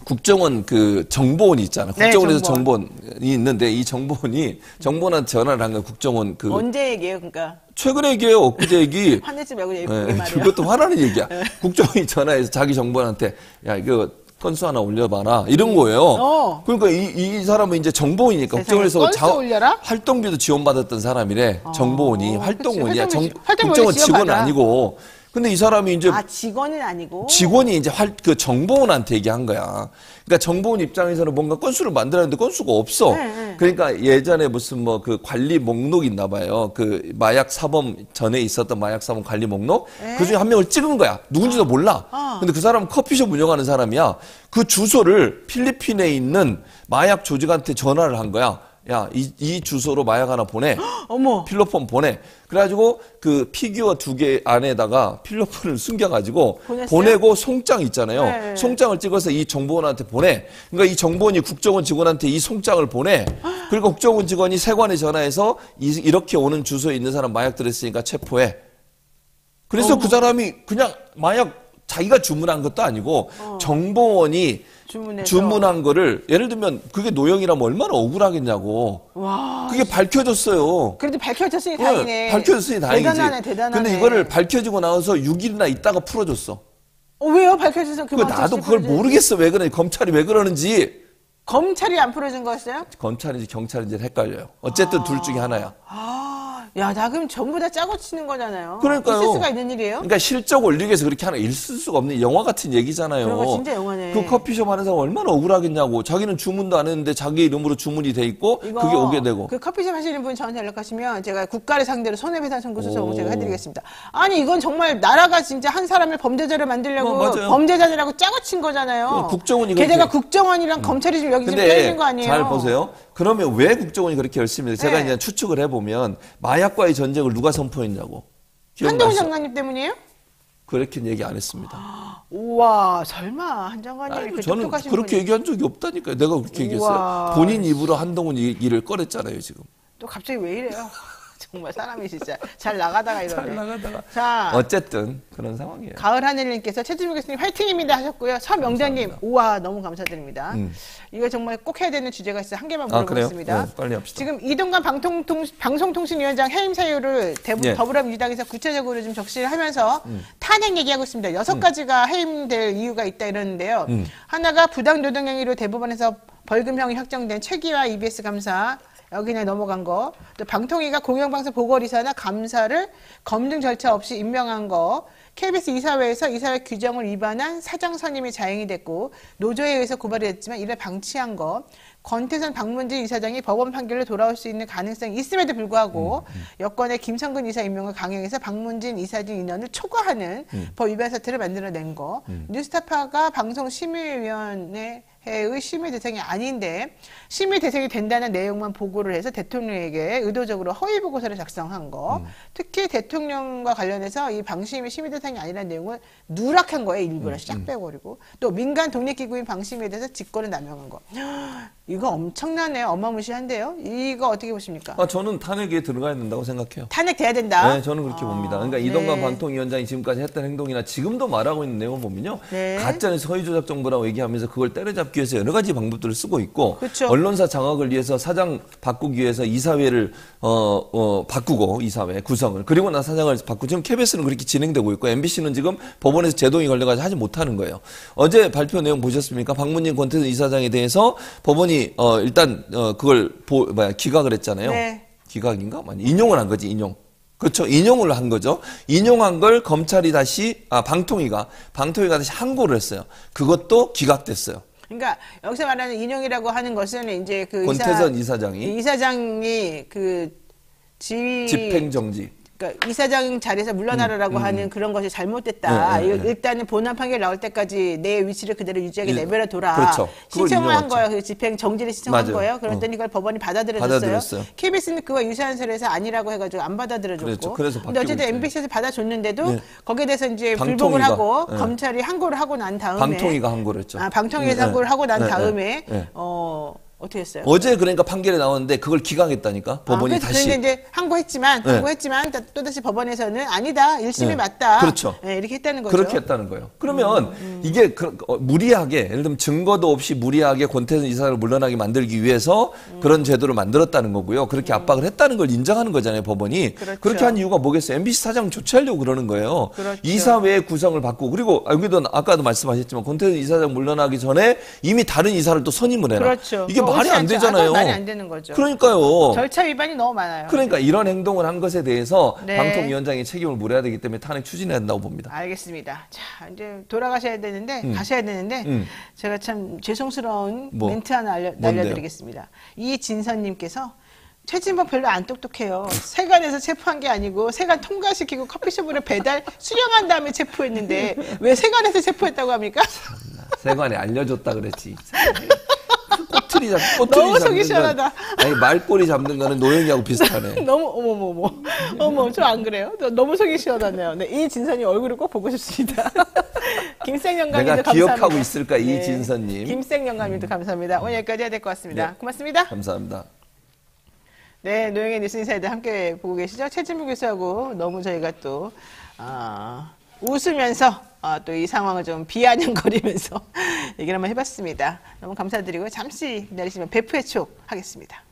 국정원 그 정보원이 있잖아. 네, 국정원에서 정보원. 정보원이 있는데 이 정보원한테 전화를 한 거야. 국정원 그 언제 얘기해요, 그러니까? 최근에 얘기예요. 엊그제 얘기. 화내지 말고 예쁘게 네, 말해요. 그것도 화나는 얘기야. 국정원이 전화해서 자기 정보원한테 야 이거 건수 하나 올려봐라 이런 거예요. 그러니까 이 사람은 이제 정보원이니까 세상에, 국정원에서 건수 올려라? 활동비도 지원받았던 사람이래. 정보원이 활동원이야. 활동비 국정원 직원 지원받아. 아니고. 근데 이 사람이 이제 직원은 아니고. 직원이 이제 그 정보원한테 얘기한 거야. 그러니까 정보원 입장에서는 뭔가 건수를 만들었는데 건수가 없어. 그러니까 예전에 무슨 뭐 그 관리 목록 있나 봐요. 그 마약 사범 전에 있었던 마약 사범 관리 목록. 그 중에 한 명을 찍은 거야. 누군지도 몰라. 근데 그 사람은 커피숍 운영하는 사람이야. 그 주소를 필리핀에 있는 마약 조직한테 전화를 한 거야. 야, 이 주소로 마약 하나 보내. 어머. 필로폰 보내. 그래가지고 그 피규어 2개 안에다가 필로폰을 숨겨가지고 보냈어요? 보내고 송장 있잖아요. 네. 송장을 찍어서 이 정보원한테 보내. 그러니까 이 정보원이 국정원 직원한테 이 송장을 보내. 그리고 국정원 직원이 세관에 전화해서 이렇게 오는 주소에 있는 사람 마약 들었으니까 체포해. 그래서 그 사람이 그냥 마약 자기가 주문한 것도 아니고 정보원이 주문한 거를 예를 들면 그게 노영이라면 얼마나 억울하겠냐고. 와. 그게 밝혀졌어요. 그래도 밝혀졌으니 다행이네. 밝혀졌으니 다행이지. 대단하네. 근데 이거를 밝혀지고 나서 6일이나 있다가 풀어줬어. 왜요? 밝혀져서 그 나도 그걸 모르겠어. 왜 그러는지. 검찰이 왜 그러는지. 검찰이 안 풀어준 거였어요? 검찰인지 경찰인지 헷갈려요. 어쨌든 둘 중에 하나야. 야, 나 그럼 전부 다 짜고 치는 거잖아요. 그러니까요. 있을 수가 있는 일이에요? 그러니까 실적 올리기 위해서 그렇게 하나 있을 수가 없는 영화 같은 얘기잖아요. 그런 거 진짜 영화네. 그 커피숍 하는 사람 얼마나 억울하겠냐고. 자기는 주문도 안 했는데 자기 이름으로 주문이 돼 있고 이거 그게 오게 되고. 그 커피숍 하시는 분 저한테 연락하시면 제가 국가를 상대로 손해배상 청구 소송 제가 해드리겠습니다. 아니 이건 정말 나라가 진짜 한 사람을 범죄자를 만들려고 맞아요. 범죄자들하고 짜고 친 거잖아요. 국정원이 게다가 그렇게- 국정원이랑 검찰이 지금 여기 지금 근데 때리는 거 아니에요? 잘 보세요. 그러면 왜 국정원이 그렇게 열심히 해요? 제가 네. 이제 추측을 해보면 마약과의 전쟁을 누가 선포했냐고. 한동훈 기억나시죠? 장관님 때문이에요? 그렇게 얘기 안 했습니다. 우와 설마 한 장관님이 아니, 이렇게 저는 똑똑하신 그렇게 분이 얘기한 적이 없다니까요. 내가 그렇게 얘기했어요. 우와. 본인 입으로 한동훈 얘기를 꺼냈잖아요, 지금. 또 갑자기 왜 이래요? 정말 사람이 진짜 잘 나가다가 이러네. 나가다가. 자, 어쨌든 그런 상황이에요. 가을 하늘님께서 최진묵 교수님 화이팅입니다 하셨고요. 서명자님, 우와 너무 감사드립니다. 이거 정말 꼭 해야 되는 주제가 있어요. 한 개만 그래요? 물어보겠습니다. 네, 빨리 합시다. 지금 이동관 방송통신위원장 해임 사유를 네. 더불어민주당에서 구체적으로 좀 적시를 하면서 탄핵 얘기하고 있습니다. 6가지가 해임될 이유가 있다 이러는데요. 하나가 부당 노동 행위로 대법원에서 벌금형이 확정된 최기화 EBS 감사 여기 그냥 넘어간 거. 또 방통위가 공영방송 보궐이사나 감사를 검증 절차 없이 임명한 거. KBS 이사회에서 이사회 규정을 위반한 사장 선임이 자행이 됐고 노조에 의해서 고발이 됐지만 이를 방치한 거. 권태선 박문진 이사장이 법원 판결로 돌아올 수 있는 가능성이 있음에도 불구하고 여권의 김성근 이사 임명을 강행해서 박문진 이사진 인원을 초과하는 법 위반 사태를 만들어낸 거. 뉴스타파가 방송심의위원회의 심의 대상이 아닌데 심의 대상이 된다는 내용만 보고를 해서 대통령에게 의도적으로 허위 보고서를 작성한 거. 특히 대통령과 관련해서 이 방심이 심의 대상이 아니라는 내용을 누락한 거예요. 일부러 싹 빼버리고. 또 민간 독립기구인 방심에 대해서 직권을 남용한 거. 이거 엄청나네요. 어마무시한데요. 이거 어떻게 보십니까? 저는 탄핵에 들어가야 된다고 생각해요. 탄핵돼야 된다? 네, 저는 그렇게 봅니다. 그러니까 이동관 방통위원장이 지금까지 했던 행동이나 지금도 말하고 있는 내용을 보면요. 네. 가짜뉴스 허위조작 정보라고 얘기하면서 그걸 때려잡기 위해서 여러 가지 방법들을 쓰고 있고 그렇죠. 언론사 장악을 위해서 사장 바꾸기 위해서 이사회를 바꾸고 이사회 구성을 그리고 나 사장을 바꾸고 지금 KBS는 그렇게 진행되고 있고 MBC는 지금 법원에서 제동이 걸려가지고 하지 못하는 거예요. 어제 발표 내용 보셨습니까? 박문진 권태선 이사장에 대해서 법원이 일단 그걸 기각을 했잖아요. 네. 기각인가? 인용을 한 거지, 인용. 그렇죠. 인용을 한 거죠. 인용한 걸 검찰이 방통위가 다시 항고를 했어요. 그것도 기각됐어요. 그러니까 여기서 말하는 인용이라고 하는 것은 이제 그 권태선 이사장이 그 지휘 집행정지. 그러니까 이사장 자리에서 물러나라라고 하는 그런 것이 잘못됐다. 일단은 본안 판결 나올 때까지 내 위치를 그대로 유지하게 내버려둬라. 그렇죠. 신청을 한 거예요. 그 집행 정지를 신청한 맞아요. 거예요. 그랬더니 이걸 법원이 받아들였어요. KBS는 그거 유사한 사례에서 아니라고 해가지고 안 받아들여줬고. 그렇죠. 그래서 근데 어쨌든 있잖아요. MBC에서 받아줬는데도 네. 거기에 대해서 이제 방통위가, 불복을 하고 네. 검찰이 항고를 하고 난 다음에 방통위가 항고를 했죠. 방통위에서 항고를 하고 난 다음에 네. 어떻게 했어요? 어제 그러니까 판결이 나왔는데 그걸 기각했다니까 법원이 다시. 그런데 이제 항고했지만 또다시 법원에서는 아니다. 1심이 맞다. 그렇죠. 네, 이렇게 했다는 거죠. 그렇게 했다는 거예요. 그러면 이게 무리하게 예를 들면 증거도 없이 무리하게 권태선 이사를 물러나게 만들기 위해서 그런 제도를 만들었다는 거고요. 그렇게 압박을 했다는 걸 인정하는 거잖아요. 법원이. 그렇죠. 그렇게 한 이유가 뭐겠어요? MBC 사장 조치하려고 그러는 거예요. 그렇죠. 이사회의 구성을 바꾸고 그리고 여기도 아까도 말씀하셨지만 권태선 이사장 물러나기 전에 이미 다른 이사를 또 선임을 해라. 그렇죠. 이게 말이 안 되잖아요. 말이 안 되는 거죠. 그러니까요. 절차 위반이 너무 많아요. 그러니까 이런 행동을 한 것에 대해서 네. 방통위원장이 책임을 물어야 되기 때문에 탄핵 추진해야 된다고 봅니다. 알겠습니다. 자, 이제 돌아가셔야 되는데, 가셔야 되는데, 제가 참 죄송스러운 멘트 하나 날려드리겠습니다. 이진선님께서 최진범 별로 안 똑똑해요. 세관에서 체포한 게 아니고 세관 통과시키고 커피숍으로 배달 수령한 다음에 체포했는데 왜 세관에서 체포했다고 합니까? 세관에 알려줬다 그랬지. 꼬투리 너무 속이 잡는 시원하다. 아니 말꼬리 잡는 거는 노영이하고 비슷하네. 너무 어머 저 안 그래요? 너무 속이 시원하네요. 네, 이 진선이 얼굴을 꼭 보고 싶습니다. 김생영감님도 내가 감사합니다. 기억하고 있을까 이 진선님. 김생영감님도 감사합니다. 오늘 여기까지 해야 될 것 같습니다. 네. 고맙습니다. 감사합니다. 네, 노영의 뉴스 인사이드 함께 보고 계시죠? 최진무 교수하고 너무 저희가 또 웃으면서 또 이 상황을 좀 비아냥거리면서 얘기를 한번 해봤습니다. 너무 감사드리고 잠시 기다리시면 배프의 추억 하겠습니다.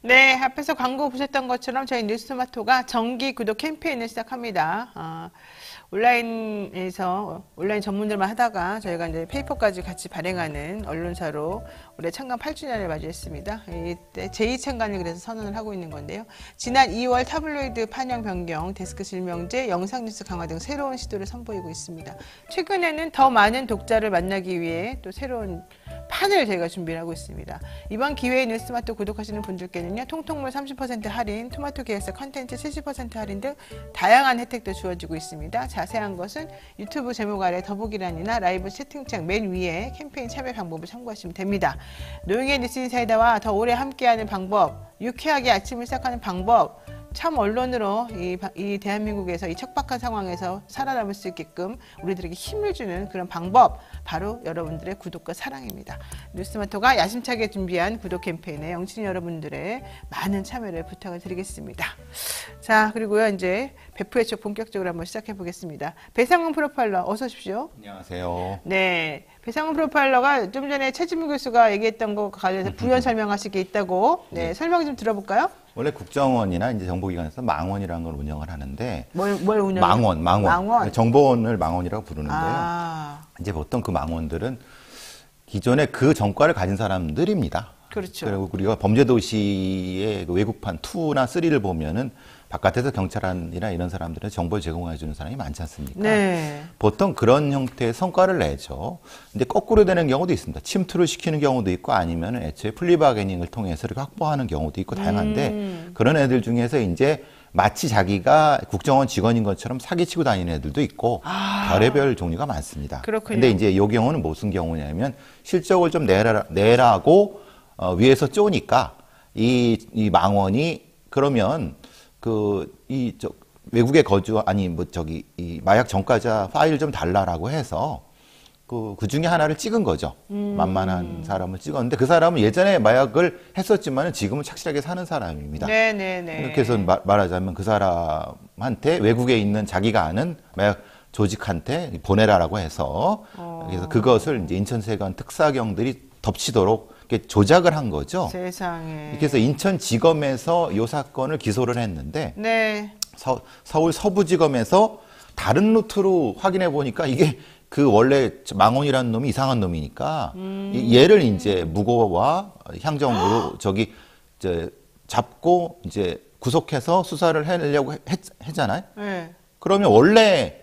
네, 앞에서 광고 보셨던 것처럼 저희 뉴스토마토가 정기 구독 캠페인을 시작합니다. 온라인에서 온라인 전문들만 하다가 저희가 이제 페이퍼까지 같이 발행하는 언론사로 올해 창간 8주년을 맞이했습니다. 이때 제2창간을 그래서 선언을 하고 있는 건데요. 지난 2월 타블로이드 판형 변경, 데스크 실명제, 영상 뉴스 강화 등 새로운 시도를 선보이고 있습니다. 최근에는 더 많은 독자를 만나기 위해 또 새로운 판을 저희가 준비를 하고 있습니다. 이번 기회에 뉴스토마토 구독하시는 분들께는요, 통통물 30% 할인, 토마토 계열사 컨텐츠 70% 할인 등 다양한 혜택도 주어지고 있습니다. 자세한 것은 유튜브 제목 아래 더보기란이나 라이브 채팅창 맨 위에 캠페인 참여 방법을 참고하시면 됩니다. 노영의 뉴스인사이다와 더 오래 함께하는 방법, 유쾌하게 아침을 시작하는 방법, 참 언론으로 이 대한민국에서 이 척박한 상황에서 살아남을 수 있게끔 우리들에게 힘을 주는 그런 방법, 바로 여러분들의 구독과 사랑입니다. 뉴스토마토가 야심차게 준비한 구독 캠페인에 영친 여러분들의 많은 참여를 부탁을 드리겠습니다. 자, 그리고요, 이제 베프의 쪽 본격적으로 한번 시작해 보겠습니다. 배상훈 프로파일러 어서 오십시오. 안녕하세요. 네, 배상훈 프로파일러가 좀 전에 최진무 교수가 얘기했던 거 관련해서 부연 설명하실 게 있다고, 네, 설명 좀 들어볼까요? 원래 국정원이나 이제 정보기관에서 망원이라는 걸 운영을 하는데 뭘 운영해요? 망원. 정보원을 망원이라고 부르는데요. 아, 이제 보통 그 망원들은 기존에 그 전과를 가진 사람들입니다. 그렇죠. 그리고 우리가 범죄도시의 그 외국판 2나 3를 보면은 바깥에서 경찰이나 이런 사람들은 정보를 제공해 주는 사람이 많지 않습니까? 네. 보통 그런 형태의 성과를 내죠. 근데 거꾸로 되는 경우도 있습니다. 침투를 시키는 경우도 있고 아니면 애초에 플리바게닝을 통해서 이렇게 확보하는 경우도 있고 다양한데 그런 애들 중에서 이제 마치 자기가 국정원 직원인 것처럼 사기치고 다니는 애들도 있고 별의별 종류가 많습니다. 그렇군요. 근데 이제 이 경우는 무슨 경우냐면 실적을 좀 내라고 위에서 쪼니까 이 망원이 그러면 외국에 이 마약 전과자 파일 좀 달라라고 해서 그 중에 하나를 찍은 거죠. 만만한 사람을 찍었는데 그 사람은 예전에 마약을 했었지만 지금은 착실하게 사는 사람입니다. 네네네. 이렇게 해서 말하자면 그 사람한테 외국에 있는 자기가 아는 마약 조직한테 보내라라고 해서 그래서 그것을 이제 인천세관 특사경들이 덮치도록 이렇게 조작을 한 거죠. 세상에. 그래서 인천지검에서 이 사건을 기소를 했는데 네. 서울 서부지검에서 다른 루트로 확인해 보니까 이게 그 원래 망원이라는 놈이 이상한 놈이니까 얘를 이제 무고와 향정으로 잡고 이제 구속해서 수사를 해내려고 했잖아요. 네. 그러면 원래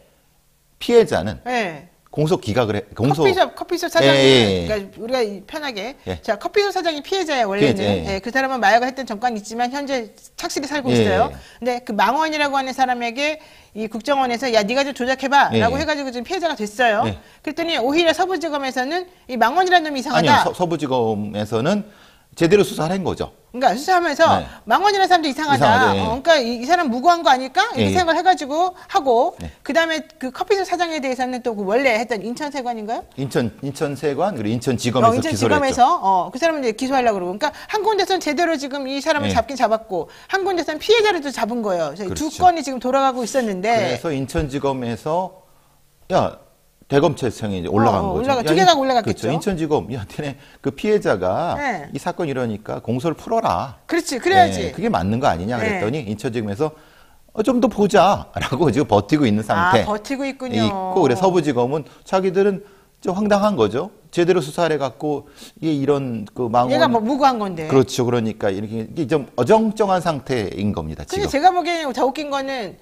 피해자는 네. 공소 기각을 해. 커피숍 사장이, 예. 그러니까 우리가 편하게, 예. 자, 커피숍 사장이 피해자예요, 원래는. 피해자, 예. 예, 그 사람은 마약을 했던 전과는 있지만 현재 착실히 살고 예. 있어요. 근데 그 망원이라고 하는 사람에게 이 국정원에서 야, 네가 좀 조작해봐 예. 라고 해가지고 지금 피해자가 됐어요. 예. 그랬더니 오히려 서부지검에서는 이 망원이라는 놈이 이상하다. 아니요, 서부지검에서는 제대로 수사를 한 거죠. 그러니까 수사하면서 네. 망원이라는 사람도 이상하다. 이상하죠, 예. 그러니까 이 사람 무고한 거 아닐까? 이렇게 예. 생각을 해가지고 하고 네. 그다음에 그 커피숍 사장에 대해서는 또 그 원래 했던 인천세관인가요? 인천세관 그리고 인천지검에서 기소를 했죠. 인천지검에서 그 사람을 이제 기소하려고 그러고, 그러니까 한 군데서는 제대로 지금 이 사람을 예. 잡긴 잡았고 한 군데서는 피해자를 또 잡은 거예요. 두 그렇죠. 건이 지금 돌아가고 있었는데. 그래서 인천지검에서 대검찰청에 이제 올라간 거죠. 두 개가 올라갔겠죠. 그렇죠. 인천지검, 너네 그 피해자가 네. 이 사건 이러니까 공소를 풀어라. 그렇지, 그래야지. 네, 그게 맞는 거 아니냐 네. 그랬더니 인천지검에서 좀 더 보자라고 지금 버티고 있는 상태. 버티고 있군요. 있고, 그래서 서부지검은 자기들은 좀 황당한 거죠. 제대로 수사를 해갖고 이게 이런 그 망원. 얘가 뭐 무고한 건데. 그렇죠. 그러니까 이게 좀 어정쩡한 상태인 겁니다. 근데 지금. 제가 보기에는 더 웃긴 거는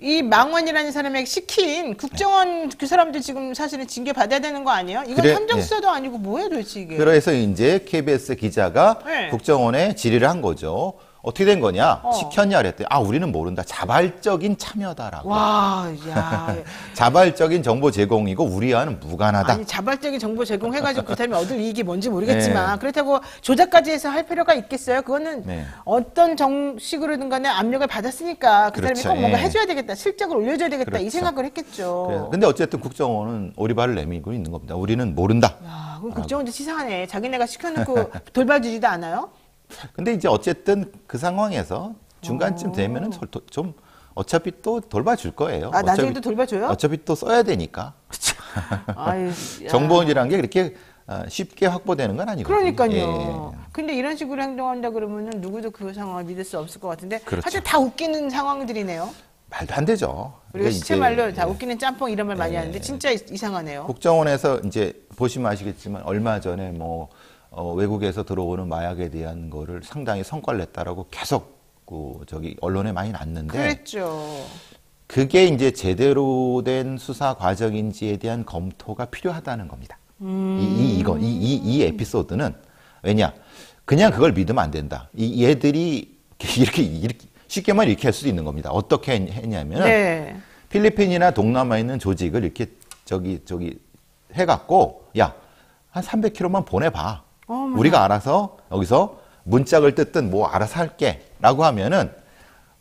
이 망원이라는 사람에게 시킨 국정원 그 사람들 지금 사실은 징계 받아야 되는 거 아니에요? 이건 그래, 함정수사도 아니고 뭐예요 도대체 이게? 그래서 이제 KBS 기자가 네. 국정원에 질의를 한 거죠. 어떻게 된 거냐? 시켰냐 그랬더니 우리는 모른다. 자발적인 참여다라고. 와, 야. 자발적인 정보 제공이고 우리와는 무관하다. 아니 자발적인 정보 제공해가지고 그 사람이 얻을 이익이 뭔지 모르겠지만 네. 그렇다고 조작까지 해서 할 필요가 있겠어요? 그거는 네. 어떤 정식으로든 간에 압력을 받았으니까 그 그렇죠. 사람이 꼭 뭔가 예. 해줘야 되겠다, 실적을 올려줘야 되겠다 이 그렇죠. 생각을 했겠죠. 그래서 근데 어쨌든 국정원은 오리발을 내밀고 있는 겁니다. 우리는 모른다. 야, 그럼 국정원도 치사하네. 자기네가 시켜놓고 돌봐주지도 않아요? 근데 이제 어쨌든 그 상황에서 중간쯤 되면은 좀 어차피 또 돌봐줄 거예요. 나중에 또 돌봐줘요? 어차피 또 써야 되니까. 아유, 야. 정보원이라는 게 그렇게 쉽게 확보되는 건 아니거든요. 그러니까요. 예. 근데 이런 식으로 행동한다 그러면은 누구도 그 상황을 믿을 수 없을 것 같은데 그렇죠. 사실 다 웃기는 상황들이네요. 말도 안 되죠. 우리가 시체 말로 다 예. 웃기는 짬뽕 이런 말 많이 하는데 진짜 이상하네요. 국정원에서 이제 보시면 아시겠지만 얼마 전에 뭐 외국에서 들어오는 마약에 대한 거를 상당히 성과를 냈다라고 계속 저기 언론에 많이 났는데 그랬죠. 그게 이제 제대로 된 수사 과정인지에 대한 검토가 필요하다는 겁니다. 이 에피소드는 왜냐? 그냥 그걸 믿으면 안 된다. 이 얘들이 이렇게 쉽게 말하면 이렇게 할 수도 있는 겁니다. 어떻게 했냐면 네. 필리핀이나 동남아에 있는 조직을 이렇게 저기 해갖고 야, 한 300km만 보내봐. 우리가 알아서 여기서 문짝을 뜯든 뭐 알아서 할게. 라고 하면은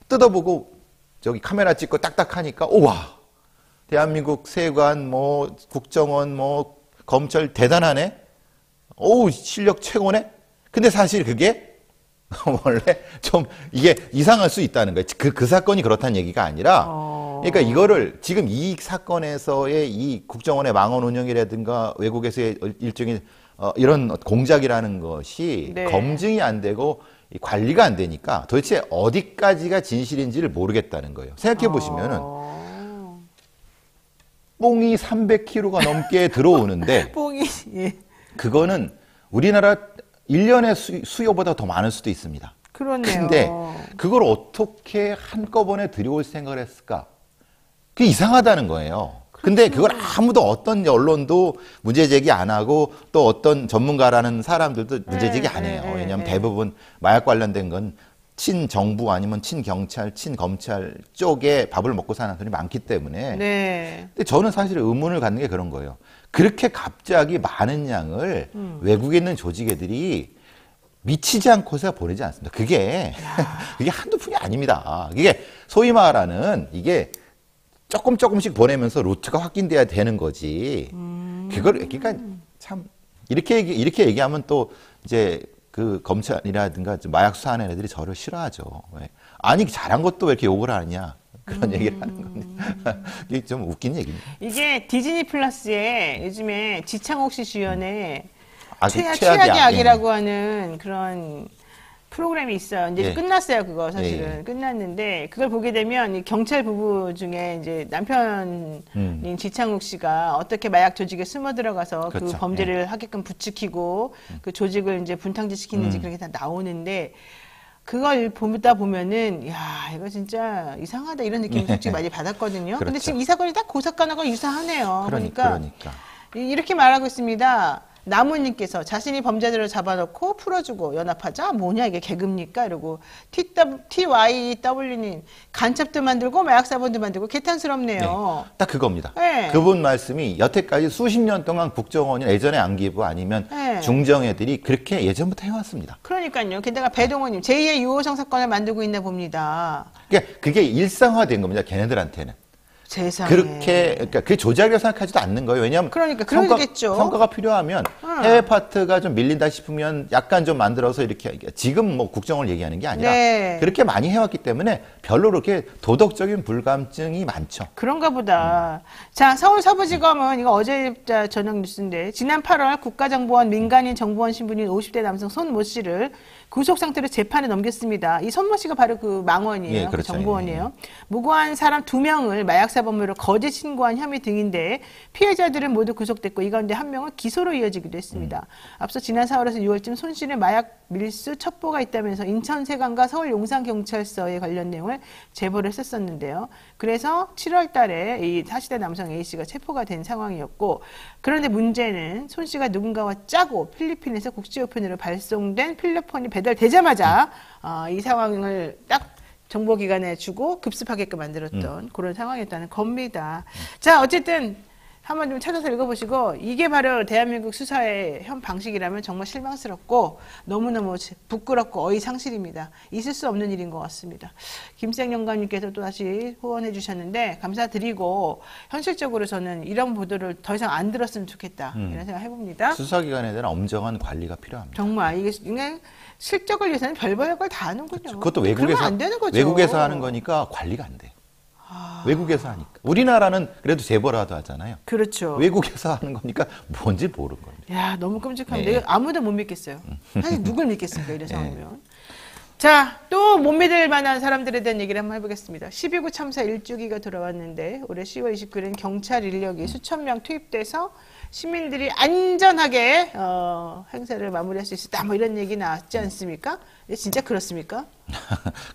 뜯어보고 저기 카메라 찍고 딱딱 하니까 오와 대한민국 세관 뭐 국정원 뭐 검찰 대단하네. 오우 실력 최고네. 근데 사실 그게 원래 좀 이게 이상할 수 있다는 거예요. 그 사건이 그렇다는 얘기가 아니라 그러니까 이거를 지금 이 사건에서의 이 국정원의 망원 운영이라든가 외국에서의 일종의 이런 공작이라는 것이 네. 검증이 안 되고 관리가 안 되니까 도대체 어디까지가 진실인지를 모르겠다는 거예요. 생각해 보시면은 뽕이 300kg가 넘게 들어오는데 뽕이 예. 그거는 우리나라 1년의 수요보다 더 많을 수도 있습니다. 그렇네요. 근데 그걸 어떻게 한꺼번에 들여올 생각을 했을까? 그게 이상하다는 거예요. 근데 그걸 아무도 어떤 언론도 문제제기 안 하고 또 어떤 전문가라는 사람들도 문제제기 안 해요. 왜냐하면 대부분 마약 관련된 건 친정부 아니면 친경찰, 친검찰 쪽에 밥을 먹고 사는 사람들이 많기 때문에. 네. 근데 저는 사실 의문을 갖는 게 그런 거예요. 그렇게 갑자기 많은 양을 외국에 있는 조직애들이 미치지 않고서 보내지 않습니다. 그게 한두 푼이 아닙니다. 이게 소위 말하는 이게 조금씩 보내면서 루트가 확인돼야 되는 거지. 그러니까 참 이렇게 얘기하면 또 이제 그 검찰이라든가 마약 수사하는 애들이 저를 싫어하죠. 왜? 아니 잘한 것도 왜 이렇게 욕을 하느냐 그런 얘기를 하는 겁니다. 이게 좀 웃긴 얘기입니다. 이게 디즈니 플러스에 요즘에 지창욱 씨 주연의 최악의 최악의 악이라고 하는 그런 프로그램이 있어요. 이제 예. 끝났어요, 그거 사실은. 예. 끝났는데 그걸 보게 되면 이 경찰 부부 중에 이제 남편인 지창욱 씨가 어떻게 마약 조직에 숨어 들어가서 그 그렇죠. 범죄를 하게끔 부추기고 그 조직을 이제 분탕질시키는지 그렇게 다 나오는데 그걸 보다 보면은 야 이거 진짜 이상하다 이런 느낌을 솔직히 많이 받았거든요. 근데 그렇죠. 지금 이 사건이 딱 그 사건하고 유사하네요. 그러니까. 이렇게 말하고 있습니다. 나무님께서 자신이 범죄자를 잡아놓고 풀어주고 연합하자 뭐냐 이게 개그입니까? 이러고 TYW님 간첩도 만들고 마약사범도 만들고 개탄스럽네요. 네, 딱 그겁니다. 네. 그분 말씀이 여태까지 수십 년 동안 국정원이 예전에 안기부 아니면 네. 중정애들이 그렇게 예전부터 해왔습니다. 그러니까요. 게다가 배동호님 제2의 유호성 사건을 만들고 있나 봅니다. 그게 일상화된 겁니다. 걔네들한테는. 세상에. 그러니까 그 조작이라고 생각하지도 않는 거예요. 왜냐하면 그러겠죠. 성과가 필요하면 해외 파트가 좀 밀린다 싶으면 약간 좀 만들어서 이렇게 지금 뭐 국정을 얘기하는 게 아니라 네. 그렇게 많이 해왔기 때문에 별로 그렇게 도덕적인 불감증이 많죠. 그런가 보다. 자, 서울 서부지검은 이거 어제 저녁 뉴스인데 지난 8월 국가정보원 민간인 정보원 신분인 50대 남성 손모 씨를 구속 상태로 재판에 넘겼습니다. 이 손모 씨가 바로 그 망원이에요. 예, 그 그렇죠. 정보원이에요. 무고한 사람 2명을 마약사범으로 거짓 신고한 혐의 등인데 피해자들은 모두 구속됐고 이 가운데 한 명은 기소로 이어지기도 했습니다. 앞서 지난 4월에서 6월쯤 손 씨는 마약 밀수 첩보가 있다면서 인천세관과 서울 용산경찰서에 관련 내용을 제보를 했었는데요. 그래서 7월 달에 이 40대 남성 A씨가 체포가 된 상황이었고 그런데 문제는 손 씨가 누군가와 짜고 필리핀에서 국제우편으로 발송된 필로폰이 배달되자마자 이 상황을 딱 정보기관에 주고 급습하게끔 만들었던 그런 상황이었다는 겁니다. 자, 어쨌든 한번 좀 찾아서 읽어보시고 이게 바로 대한민국 수사의 현 방식이라면 정말 실망스럽고 너무너무 부끄럽고 어이상실입니다. 있을 수 없는 일인 것 같습니다. 김생 영감님께서 또 다시 후원해 주셨는데 감사드리고 현실적으로 저는 이런 보도를 더 이상 안 들었으면 좋겠다 이런 생각 해봅니다. 수사기관에 대한 엄정한 관리가 필요합니다. 정말 이게 그냥 실적을 위해서는 별별 걸 다 하는군요. 그것도 그러면 안 되는 거죠. 외국에서 하는 거니까 관리가 안 돼요. 외국에서 하니까. 우리나라는 그래도 제보라도 하잖아요. 그렇죠. 외국에서 하는 거니까 뭔지 모르는 겁니다. 야, 너무 끔찍한데 네. 아무도 못 믿겠어요. 사실 누굴 믿겠습니까, 이런 상황이면. 자, 또 못 믿을 만한 사람들에 대한 얘기를 한번 해보겠습니다. 12구 참사 1주기가 돌아왔는데 올해 10월 29일 경찰 인력이 수천 명 투입돼서 시민들이 안전하게 행사를 마무리할 수 있었다. 뭐 이런 얘기 나왔지 않습니까? 진짜 그렇습니까?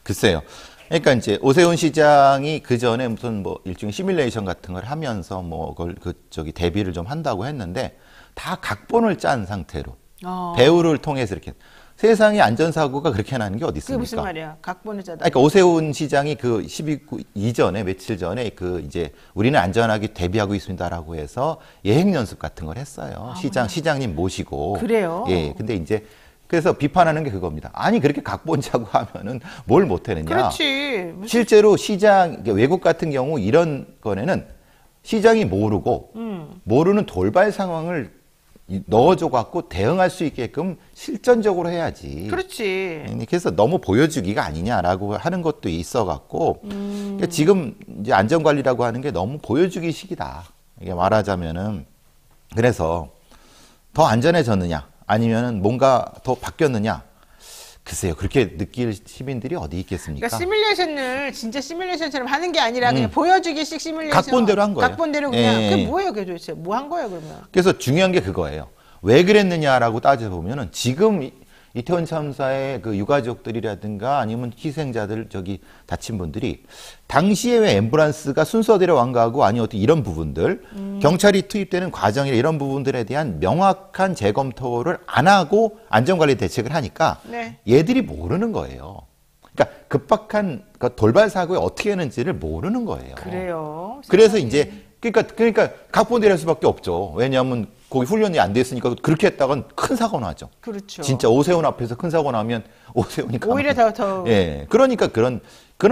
글쎄요. 그러니까 이제 오세훈 시장이 그 전에 무슨 뭐 일종의 시뮬레이션 같은 걸 하면서 뭐 그걸 대비를 좀 한다고 했는데 다 각본을 짠 상태로 배우를 통해서 이렇게 세상에 안전사고가 그렇게 나는 게 어디 있습니까? 그게 무슨 말이야? 각본을 짜다. 그러니까 오세훈 시장이 그 12구 이전에 며칠 전에 그 이제 우리는 안전하게 대비하고 있습니다라고 해서 예행 연습 같은 걸 했어요. 시장님 모시고. 그래요? 예. 근데 이제 그래서 비판하는 게 그겁니다. 아니 그렇게 각본 짜고 하면은 뭘 못하느냐. 그렇지. 실제로 시장 외국 같은 경우 이런 거에는 시장이 모르고 모르는 돌발 상황을 넣어줘 갖고 대응할 수 있게끔 실전적으로 해야지. 그렇지. 그래서 너무 보여주기가 아니냐라고 하는 것도 있어 갖고 그러니까 지금 이제 안전관리라고 하는 게 너무 보여주기식이다. 이게 말하자면은 그래서 더 안전해졌느냐 아니면은 뭔가 더 바뀌었느냐. 글쎄요, 그렇게 느낄 시민들이 어디 있겠습니까? 그러니까 시뮬레이션을 진짜 시뮬레이션처럼 하는 게 아니라 그냥 보여주기식 시뮬레이션. 각본대로 한 거예요. 각본대로 그냥. 예. 그게 뭐예요, 그게 도대체? 뭐 한 거예요, 그러면? 그래서 중요한 게 그거예요. 왜 그랬느냐라고 따져보면은 지금 이태원 참사의 그 유가족들이라든가 아니면 희생자들 다친 분들이 당시에 왜 앰뷸런스가 순서대로 안 가고 아니 어떻게 이런 부분들 경찰이 투입되는 과정이나 이런 부분들에 대한 명확한 재검토를 안 하고 안전관리 대책을 하니까 네. 얘들이 모르는 거예요. 그러니까 급박한 돌발 사고에 어떻게 하는지를 모르는 거예요. 그래요. 그래서 이제 그러니까 각본대로 할 수밖에 없죠. 왜냐하면 거기 훈련이 안 됐으니까 그렇게 했다간 큰 사고 나죠. 그렇죠. 진짜 오세훈 앞에서 큰 사고 나면 오세훈이 오히려 더. 예. 그러니까 그런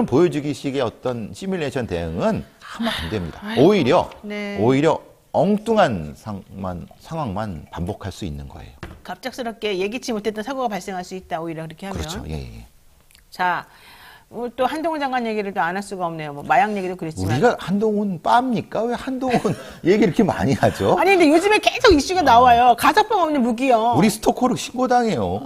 보여주기식의 어떤 시뮬레이션 대응은 하면 안 됩니다. 오히려 엉뚱한 상황만 반복할 수 있는 거예요. 갑작스럽게 예기치 못했던 사고가 발생할 수 있다. 오히려 그렇게 하면. 그렇죠. 예. 자, 또 한동훈 장관 얘기를 또 안 할 수가 없네요. 뭐 마약 얘기도 그랬지만. 우리가 한동훈 빠입니까? 왜 한동훈 얘기 이렇게 많이 하죠? 아니 근데 요즘에 계속 이슈가 나와요. 가석방 없는 무기요. 우리 스토커로 신고당해요.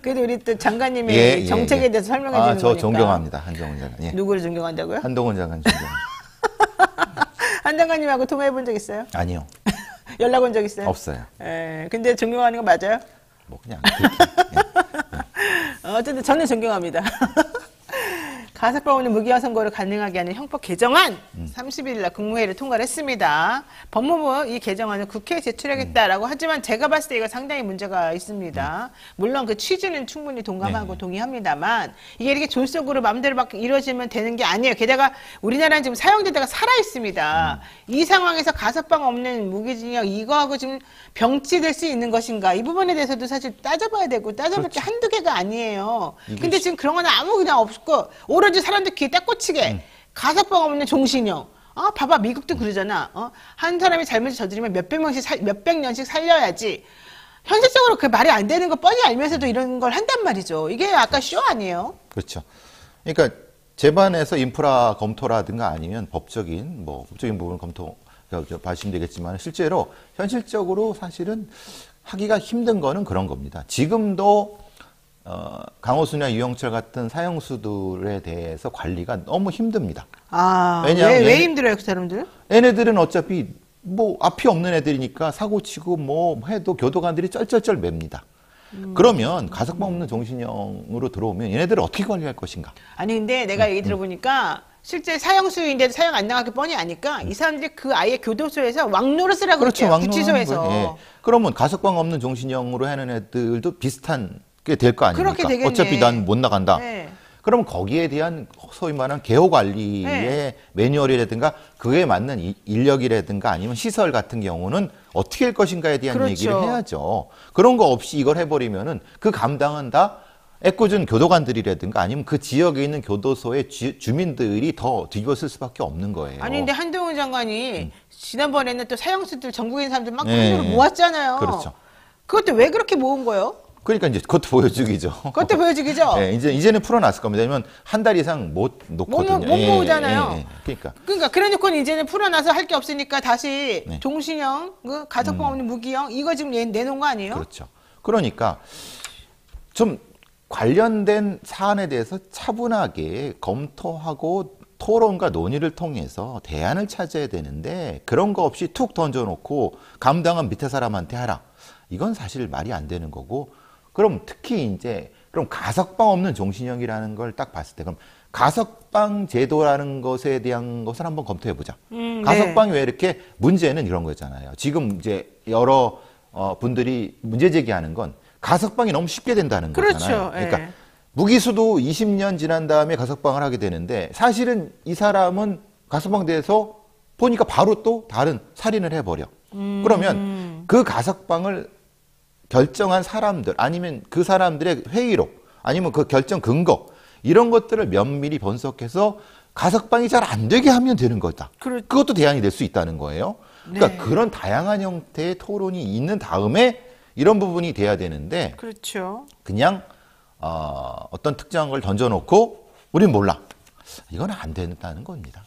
그래도 우리 또 장관님의 정책에 대해서 설명해 주는 거니까. 저 존경합니다. 한동훈 장관. 예. 누구를 존경한다고요? 한동훈 장관 존경합니다. 한 장관님하고 통화해 본 적 있어요? 아니요. 연락 온 적 있어요? 없어요. 예. 근데 존경하는 거 맞아요? 뭐 그냥 그렇게. 어쨌든 저는 존경합니다. 가석방 없는 무기화 선고를 가능하게 하는 형법 개정안 30일 날 국무회의를 통과를 했습니다. 법무부 이 개정안을 국회에 제출하겠다라고 하지만 제가 봤을 때 이거 상당히 문제가 있습니다. 물론 그 취지는 충분히 동감하고 동의합니다만 이게 이렇게 졸속으로 마음대로 막 이루어지면 되는 게 아니에요. 게다가 우리나라는 지금 사형제도가 살아 있습니다. 이 상황에서 가석방 없는 무기징역 이거하고 지금 병치될 수 있는 것인가 이 부분에 대해서도 사실 따져봐야 되고 따져볼 게 한두 개가 아니에요. 근데 지금 그런 건 아무 그냥 없고 오로지 사람들 귀에 딱 꽂히게 가석방 없는 종신형. 봐봐 미국도 그러잖아. 한 사람이 잘못을 저지르면 몇백 년씩 살려야지. 현실적으로 그 말이 안 되는 거 뻔히 알면서도 이런 걸 한단 말이죠. 이게 아까 쇼 아니에요? 그렇죠. 그러니까 재반에서 인프라 검토라든가 아니면 법적인 부분 검토 봐주시면 되겠지만 실제로 현실적으로 사실은 하기가 힘든 거는 그런 겁니다. 지금도 강호수나 유영철 같은 사형수들에 대해서 관리가 너무 힘듭니다. 왜냐하면 왜 힘들어요, 그 사람들? 얘네들은 어차피 앞이 없는 애들이니까 사고 치고 해도 교도관들이 쩔쩔쩔 맵니다. 그러면 가석방 없는 종신형으로 들어오면 얘네들을 어떻게 관리할 것인가? 아니 근데 내가 얘기 들어보니까 실제 사형수인데도 사형 안 나가기 뻔히 아니까 이 사람들이 그 아이의 교도소에서 왕노릇을 하고 있대요. 구치소에서. 예. 그러면 가석방 없는 종신형으로 하는 애들도 비슷한 게 될 거 아닙니까? 그렇게 되겠네. 어차피 난 못 나간다. 네. 그러면 거기에 대한 소위 말하는 개호 관리의 네. 매뉴얼이라든가 그에 맞는 인력이라든가 아니면 시설 같은 경우는 어떻게 할 것인가에 대한 그렇죠. 얘기를 해야죠. 그런 거 없이 이걸 해버리면은 그 감당은 다 애꿎은 교도관들이라든가 아니면 그 지역에 있는 교도소의 주민들이 더 뒤집어쓸 수밖에 없는 거예요. 아니 근데 한동훈 장관이 지난번에는 또 사형수들 전국에 있는 사람들 막 네. 모았잖아요. 그렇죠. 그것도 왜 그렇게 모은 거예요? 그러니까 이제 그것도 보여주기죠. 그것도 보여주기죠. 네, 이제는 풀어놨을 겁니다. 왜냐면 한 달 이상 못 놓거든요. 못 모으잖아요. 그러니까 그래놓고 이제는 풀어놔서 할 게 없으니까 다시 네. 종신형, 그 가석방 없는 무기형 이거 지금 내놓은 거 아니에요? 그렇죠. 그러니까 좀 관련된 사안에 대해서 차분하게 검토하고 토론과 논의를 통해서 대안을 찾아야 되는데 그런 거 없이 툭 던져놓고 감당은 밑에 사람한테 하라. 이건 사실 말이 안 되는 거고. 그럼 특히 이제 그럼 가석방 없는 종신형이라는 걸 딱 봤을 때 그럼 가석방 제도라는 것에 대한 것을 한번 검토해 보자. 가석방이 왜 이렇게 문제는 이런 거잖아요. 지금 이제 여러 분들이 문제 제기하는 건 가석방이 너무 쉽게 된다는 그렇죠. 거잖아요. 그러니까 예. 무기수도 20년 지난 다음에 가석방을 하게 되는데 사실은 이 사람은 가석방 돼서 보니까 바로 또 다른 살인을 해버려. 그러면 그 가석방을 결정한 사람들 아니면 그 사람들의 회의록 아니면 그 결정 근거 이런 것들을 면밀히 분석해서 가석방이 잘 안 되게 하면 되는 거다. 그것도 대안이 될 수 있다는 거예요. 그러니까 네. 그런 다양한 형태의 토론이 있는 다음에 이런 부분이 돼야 되는데 그렇죠. 그냥 어떤 특정한 걸 던져놓고 우린 몰라. 이건 안 된다는 겁니다.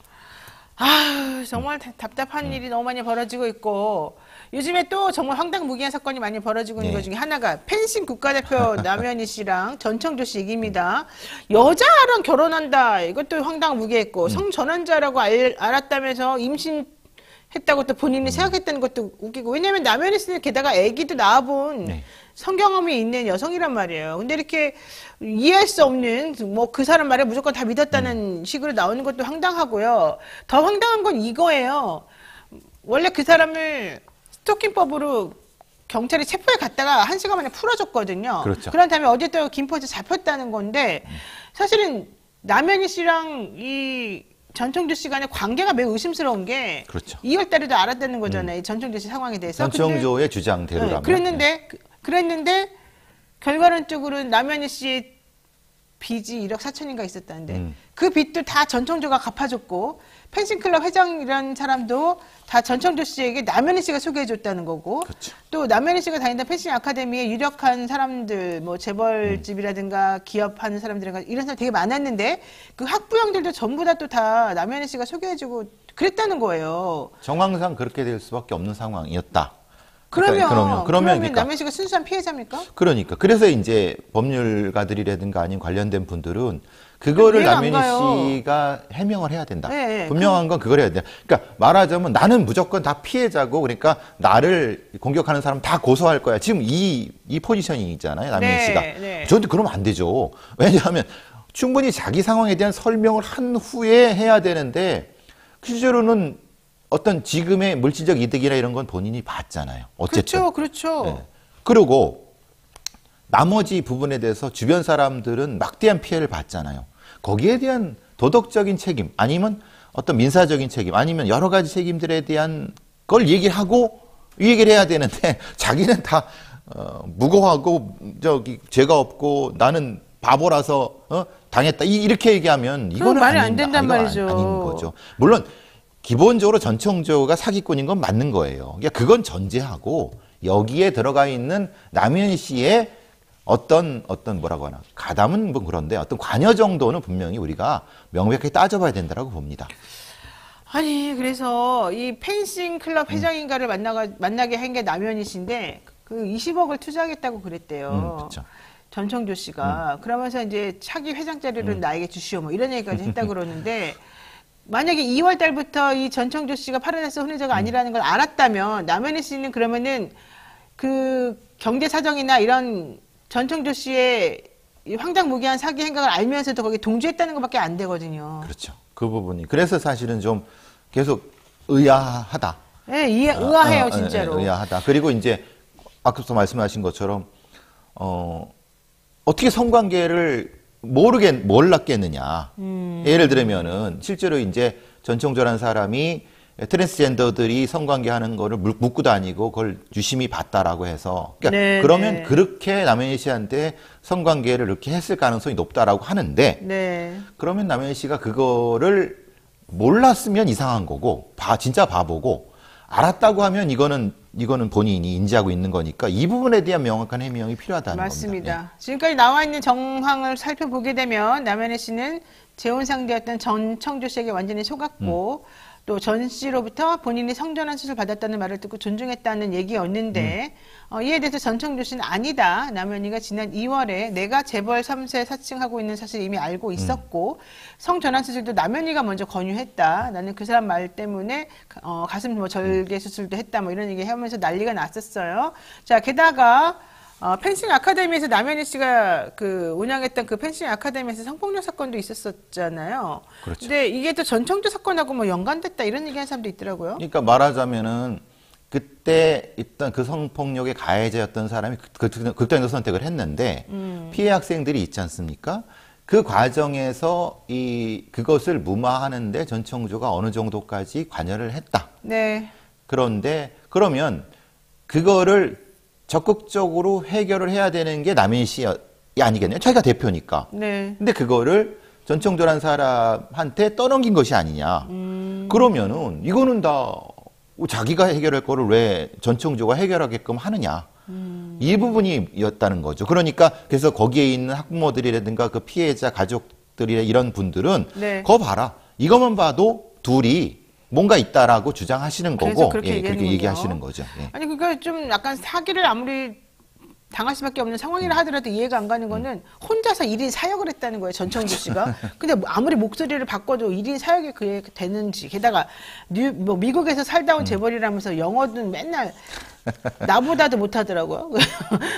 아 정말 답답한 일이 너무 많이 벌어지고 있고 요즘에 또 정말 황당무계한 사건이 많이 벌어지고 있는 것 중에 하나가 펜싱 국가대표 남현희 씨랑 전청조 씨 얘기입니다. 여자랑 결혼한다. 이것도 황당무계했고 성전환자라고 알았다면서 임신했다고 또 본인이 생각했다는 것도 웃기고 왜냐하면 남현희 씨는 게다가 아기도 낳아본 성경험이 있는 여성이란 말이에요. 근데 이렇게 이해할 수 없는 뭐 그 사람 말에 무조건 다 믿었다는 식으로 나오는 것도 황당하고요. 더 황당한 건 이거예요. 원래 그 사람을 스토킹법으로 경찰이 체포해 갔다가 1시간 만에 풀어줬거든요. 그렇죠. 그런 다음에 어제 또 김포에서 잡혔다는 건데 사실은 남현희 씨랑 이 전청조 씨 간의 관계가 매우 의심스러운 게 그렇죠. 2월 달에도 알았다는 거잖아요. 이 전청조 씨 상황에 대해서. 전청조의 주장대로라면. 그랬는데 결과론적으로는 남현희 씨의 빚이 1억 4천인가 있었다는데 그 빚도 다 전청조가 갚아줬고 펜싱클럽 회장이라는 사람도 다 전청조 씨에게 남현희 씨가 소개해줬다는 거고 그렇죠. 또 남현희 씨가 다니던 펜싱 아카데미에 유력한 사람들 뭐 재벌집이라든가 기업하는 사람들이라든가 이런 사람 되게 많았는데 그 학부형들도 전부 다 또 다 남현희 씨가 소개해주고 그랬다는 거예요. 정황상 그렇게 될 수밖에 없는 상황이었다. 그러면 남현희 씨가 순수한 피해자입니까? 그러니까 그래서 이제 법률가들이라든가 아니면 관련된 분들은 그거를 남현희 씨가 해명을 해야 된다. 네, 분명한 건 그걸 해야 돼. 그러니까 말하자면 나는 무조건 다 피해자고 그러니까 나를 공격하는 사람 다 고소할 거야. 지금 이 포지션이 있잖아요. 남현희 씨가. 저한테 그러면 안 되죠. 왜냐하면 충분히 자기 상황에 대한 설명을 한 후에 해야 되는데 실제로는 어떤 지금의 물질적 이득이나 이런 건 본인이 봤잖아요. 어쨌든. 그렇죠. 네. 그리고 나머지 부분에 대해서 주변 사람들은 막대한 피해를 봤잖아요. 거기에 대한 도덕적인 책임 아니면 어떤 민사적인 책임 아니면 여러 가지 책임들에 대한 걸 얘기를 하고 이 얘기를 해야 되는데 자기는 다 무고하고 죄가 없고 나는 바보라서 당했다 이렇게 얘기하면 이거는 말이 안 된단 말이죠. 아닌 거죠. 물론 기본적으로 전청조가 사기꾼인 건 맞는 거예요. 그러니까 그건 전제하고 여기에 들어가 있는 남현희 씨의 어떤 뭐라고 하나 가담은 뭐 그런데 어떤 관여 정도는 분명히 우리가 명백하게 따져봐야 된다고 봅니다. 아니 그래서 이 펜싱 클럽 회장인가를 만나게 한 게 남현희 씨인데 그 20억을 투자하겠다고 그랬대요. 그렇죠. 전청조 씨가 그러면서 이제 차기 회장 자리를 나에게 주시오 뭐 이런 얘기까지 했다고 그러는데 만약에 2월 달부터 이 전청조 씨가 파라다이스 혼외자가 아니라는 걸 알았다면 남현희 씨는 그러면은 그 경제 사정이나 이런 전청조 씨의 이 황당무계한 사기 행각을 알면서도 거기에 동조했다는 것밖에 안 되거든요. 그렇죠. 그 부분이. 그래서 사실은 좀 계속 의아하다. 네, 의아해요, 진짜로. 의아하다. 그리고 이제 아까부터 말씀하신 것처럼 어떻게 성관계를 몰랐겠느냐. 예를 들면은 실제로 이제 전청조라는 사람이 트랜스젠더들이 성관계 하는 거를 묻고 다니고 그걸 유심히 봤다라고 해서 그러니까 그러면 그렇게 남현희 씨한테 성관계를 이렇게 했을 가능성이 높다라고 하는데 그러면 남현희 씨가 그거를 몰랐으면 이상한 거고 진짜 바보고 알았다고 하면 이거는 이거는 본인이 인지하고 있는 거니까 이 부분에 대한 명확한 해명이 필요하다는 맞습니다. 겁니다. 지금까지 나와 있는 정황을 살펴보게 되면 남현희 씨는 재혼 상대였던 전청조 씨에게 완전히 속았고 또 전 씨로부터 본인이 성전환 수술 받았다는 말을 듣고 존중했다는 얘기였는데 이에 대해서 전청조 씨는 아니다. 남현희가 지난 2월에 내가 재벌 3세 사칭하고 있는 사실 이미 알고 있었고 성전환 수술도 남현희가 먼저 권유했다. 나는 그 사람 말 때문에 가슴 뭐 절개 수술도 했다. 뭐 이런 얘기 하면서 난리가 났었어요. 자, 게다가 펜싱 아카데미에서 남현희 씨가 그 운영했던 그 펜싱 아카데미에서 성폭력 사건도 있었잖아요. 그렇죠. 근데 이게 또 전청조 사건하고 뭐 연관됐다 이런 얘기하는 사람도 있더라고요. 그러니까 말하자면은 그때 있던 그 성폭력의 가해자였던 사람이 극단적 선택을 했는데 피해 학생들이 있지 않습니까? 그 과정에서 그것을 무마하는데 전청조가 어느 정도까지 관여를 했다. 네. 그런데 그러면 그거를 적극적으로 해결을 해야 되는 게 남인 씨 아니겠네요. 자기가 대표니까. 네. 근데 그거를 전청조란 사람한테 떠넘긴 것이 아니냐. 그러면은 이거는 다 자기가 해결할 거를 왜 전청조가 해결하게끔 하느냐. 이 부분이었다는 거죠. 그러니까 그래서 거기에 있는 학부모들이라든가 그 피해자 가족들이 이런 분들은 네. 거 봐라. 이것만 봐도 둘이 뭔가 있다라고 주장하시는 거고 그렇게 그렇게 얘기하시는 거죠. 예. 아니 그러니까 좀 약간 사기를 아무리 당할 수밖에 없는 상황이라 하더라도 이해가 안 가는 거는 혼자서 1인 사역을 했다는 거예요. 전청조 씨가. 근데 아무리 목소리를 바꿔도 1인 사역이 그게 되는지. 게다가 뭐 미국에서 살다 온 재벌이라면서 영어는 맨날 나보다도 못하더라고요.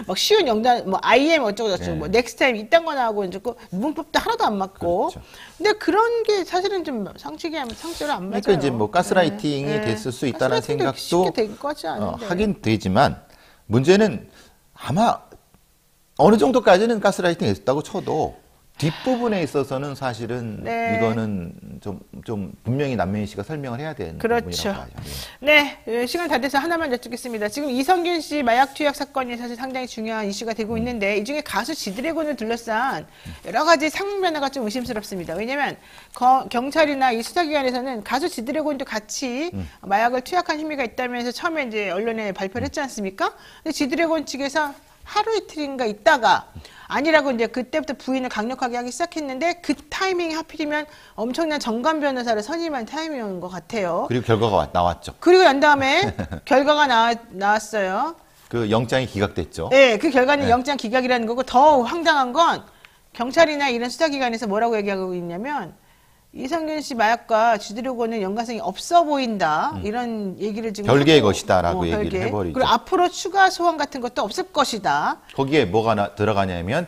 막 쉬운 영단, 뭐 IM 어쩌고저쩌고, 뭐 넥스트 타임 이딴 거 나오고 이제 문법도 하나도 안 맞고. 그렇죠. 근데 그런 게 사실은 좀 상식으로 안 맞아요. 그러니까 이제 뭐 가스라이팅이 됐을 수 있다는 생각도 쉽게 될 거지 않은데. 하긴 되지만 문제는 아마 어느 정도까지는 가스라이팅 했다고 쳐도 뒷부분에 있어서는 사실은 네. 이거는 좀 분명히 남명희 씨가 설명을 해야 되는 그렇죠. 부분이라고 봐요. 예. 네, 시간 다 돼서 하나만 여쭙겠습니다. 지금 이성균 씨 마약 투약 사건이 사실 상당히 중요한 이슈가 되고 있는데 이 중에 가수 지드래곤을 둘러싼 여러 가지 상황 변화가 좀 의심스럽습니다. 왜냐하면 경찰이나 이 수사기관에서는 가수 지드래곤도 같이 마약을 투약한 혐의가 있다면서 처음에 이제 언론에 발표를 했지 않습니까? 근데 지드래곤 측에서 하루 이틀인가 있다가 아니라고 이제 그때부터 부인을 강력하게 하기 시작했는데 그 타이밍이 하필이면 엄청난 정관 변호사를 선임한 타이밍인 것 같아요. 그리고 결과가 나왔죠. 그리고 난 다음에 결과가 나왔어요. 그 영장이 기각됐죠. 네, 그 결과는 네. 영장 기각이라는 거고 더 황당한 건 경찰이나 이런 수사기관에서 뭐라고 얘기하고 있냐면 이성균 씨 마약과 지드래곤은 연관성이 없어 보인다. 이런 얘기를 지금 별개의 하고, 것이다라고 얘기를 별개. 해버리죠. 그리고 앞으로 추가 소환 같은 것도 없을 것이다. 거기에 뭐가 들어가냐면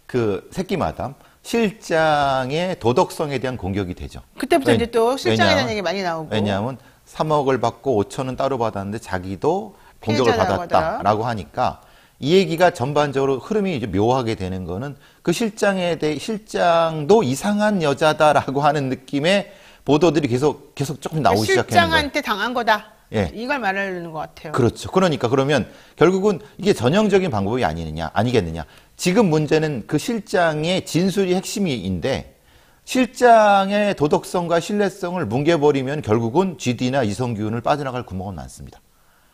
그 새끼마담 실장의 도덕성에 대한 공격이 되죠. 그때부터 이제 또 실장에 대한 왜냐하면- 얘기 많이 나오고. 왜냐하면 3억을 받고 5천은 따로 받았는데 자기도 공격을 피해자라고 받았다라고 하니까 이 얘기가 전반적으로 흐름이 이제 묘하게 되는 거는 그 실장도 이상한 여자다라고 하는 느낌의 보도들이 계속 조금 나오기 시작하는 거예요. 실장한테 당한 거다. 예. 이걸 말하는 것 같아요. 그렇죠. 그러니까 그러면 결국은 이게 전형적인 방법이 아니겠느냐. 지금 문제는 그 실장의 진술이 핵심인데 실장의 도덕성과 신뢰성을 뭉개버리면 결국은 GD나 이성균을 빠져나갈 구멍은 많습니다.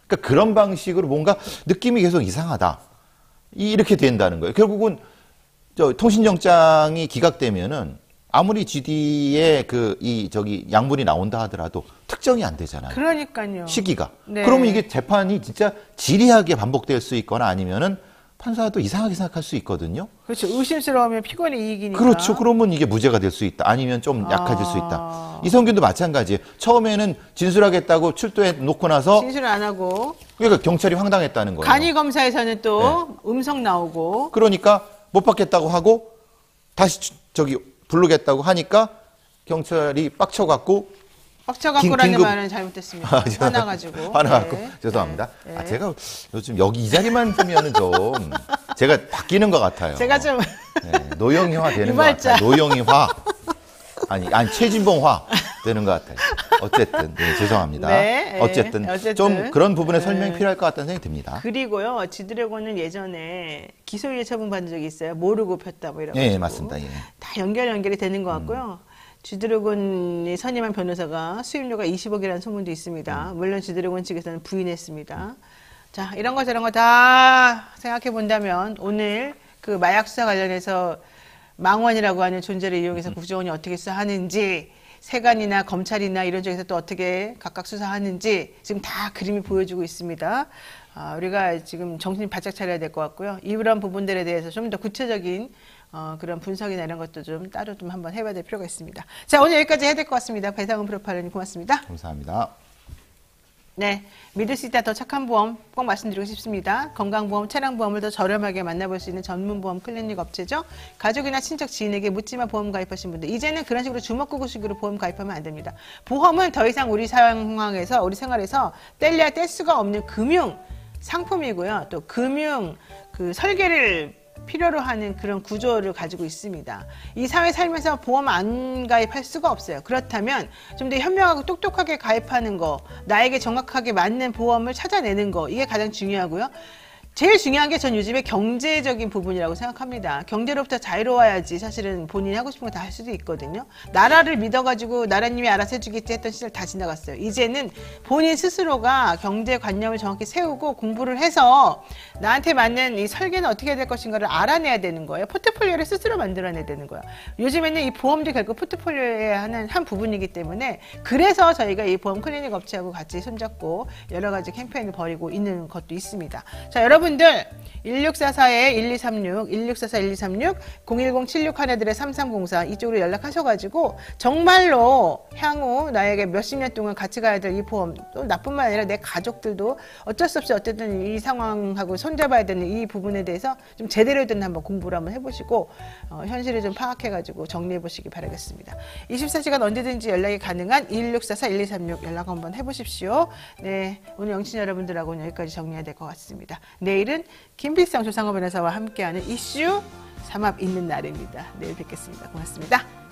그러니까 그런 방식으로 뭔가 느낌이 계속 이상하다. 이렇게 된다는 거예요. 결국은 통신영장이 기각되면은 아무리 GD에 양분이 나온다 하더라도 특정이 안 되잖아요. 그러니까요. 시기가. 네. 그러면 이게 재판이 진짜 지리하게 반복될 수 있거나 아니면은 판사도 이상하게 생각할 수 있거든요. 그렇죠. 의심스러우면 피고의 이익이니까. 그렇죠. 그러면 이게 무죄가 될 수 있다. 아니면 좀 약해질 수 있다. 이성균도 마찬가지예요. 처음에는 진술하겠다고 출두해 놓고 나서 진술을 안 하고. 그러니까 경찰이 황당했다는 거예요. 간이 검사에서는 또 음성 나오고. 그러니까 못 받겠다고 하고 다시 부르겠다고 하니까 경찰이 빡쳐갖고 빡쳐갖고라는 긴급- 말은 잘못됐습니다. 화나가지고. 화나갖고 네. 죄송합니다. 네. 네. 제가 요즘 여기 이 자리만 보면은 좀 제가 바뀌는 것 같아요. 제가 좀 네, 노영이화 되는 것 유발자. 같아요. 노영이화 아니 최진봉화 되는 것 같아요. 어쨌든 죄송합니다. 네, 어쨌든 좀 그런 부분에 설명이 네. 필요할 것 같다는 생각이 듭니다. 그리고요. 지드래곤은 예전에 기소유예 처분 받은 적이 있어요. 모르고 폈다 뭐 이런. 예, 맞습니다. 예. 다 연결이 되는 것 같고요. 쥐드래곤이 선임한 변호사가 수임료가 20억이라는 소문도 있습니다. 물론 쥐드래곤 측에서는 부인했습니다. 자, 이런 거 저런 거 다 생각해 본다면 오늘 그 마약 수사 관련해서 망원이라고 하는 존재를 이용해서 국정원이 어떻게 수사하는지, 세관이나 검찰이나 이런 쪽에서 또 어떻게 각각 수사하는지 지금 다 그림이 보여주고 있습니다. 우리가 지금 정신 바짝 차려야 될 것 같고요. 이런 부분들에 대해서 좀 더 구체적인 그런 분석이나 이런 것도 좀 따로 좀 한번 해봐야 될 필요가 있습니다. 자, 오늘 여기까지 해야 될 것 같습니다. 배상훈 프로파일러님 고맙습니다. 감사합니다. 네, 믿을 수 있다 더 착한 보험 꼭 말씀드리고 싶습니다. 건강보험, 차량보험을 더 저렴하게 만나볼 수 있는 전문보험 클리닉 업체죠. 가족이나 친척, 지인에게 묻지마 보험 가입하신 분들, 이제는 그런 식으로 주먹구구식으로 보험 가입하면 안 됩니다. 보험은 더 이상 우리 상황에서, 우리 생활에서 뗄래야 뗄 수가 없는 금융 상품이고요. 또 금융 그 설계를 필요로 하는 그런 구조를 가지고 있습니다. 이 사회 살면서 보험 안 가입할 수가 없어요. 그렇다면 좀 더 현명하고 똑똑하게 가입하는 거, 나에게 정확하게 맞는 보험을 찾아내는 거, 이게 가장 중요하고요. 제일 중요한 게 전 요즘에 경제적인 부분이라고 생각합니다. 경제로부터 자유로워야지 사실은 본인이 하고 싶은 거 다 할 수도 있거든요. 나라를 믿어가지고 나라님이 알아서 해주겠지 했던 시절 다 지나갔어요. 이제는 본인 스스로가 경제관념을 정확히 세우고 공부를 해서 나한테 맞는 이 설계는 어떻게 해야 될 것인가를 알아내야 되는 거예요. 포트폴리오를 스스로 만들어내야 되는 거예요. 요즘에는 이 보험도 결국 포트폴리오의 한 부분이기 때문에, 그래서 저희가 이 보험 클리닉 업체하고 같이 손잡고 여러 가지 캠페인을 벌이고 있는 것도 있습니다. 자, 여러분들 1644-1236, 1644-1236, 010-76-1-3304 이쪽으로 연락하셔가지고 정말로 향후 나에게 몇십 년 동안 같이 가야 될 이 보험, 또 나뿐만 아니라 내 가족들도 어쩔 수 없이 어쨌든 이 상황하고 손잡아야 되는 이 부분에 대해서 좀 제대로 된 한번 공부를 한번 해보시고 현실을 좀 파악해가지고 정리해보시기 바라겠습니다. 24시간 언제든지 연락이 가능한 1644-1236 연락 한번 해보십시오. 네, 오늘 영친 여러분들하고는 여기까지 정리해야 될 것 같습니다. 내일은 김필성 조상호 변호사와 함께하는 이슈 삼합 있는 날입니다. 내일 뵙겠습니다. 고맙습니다.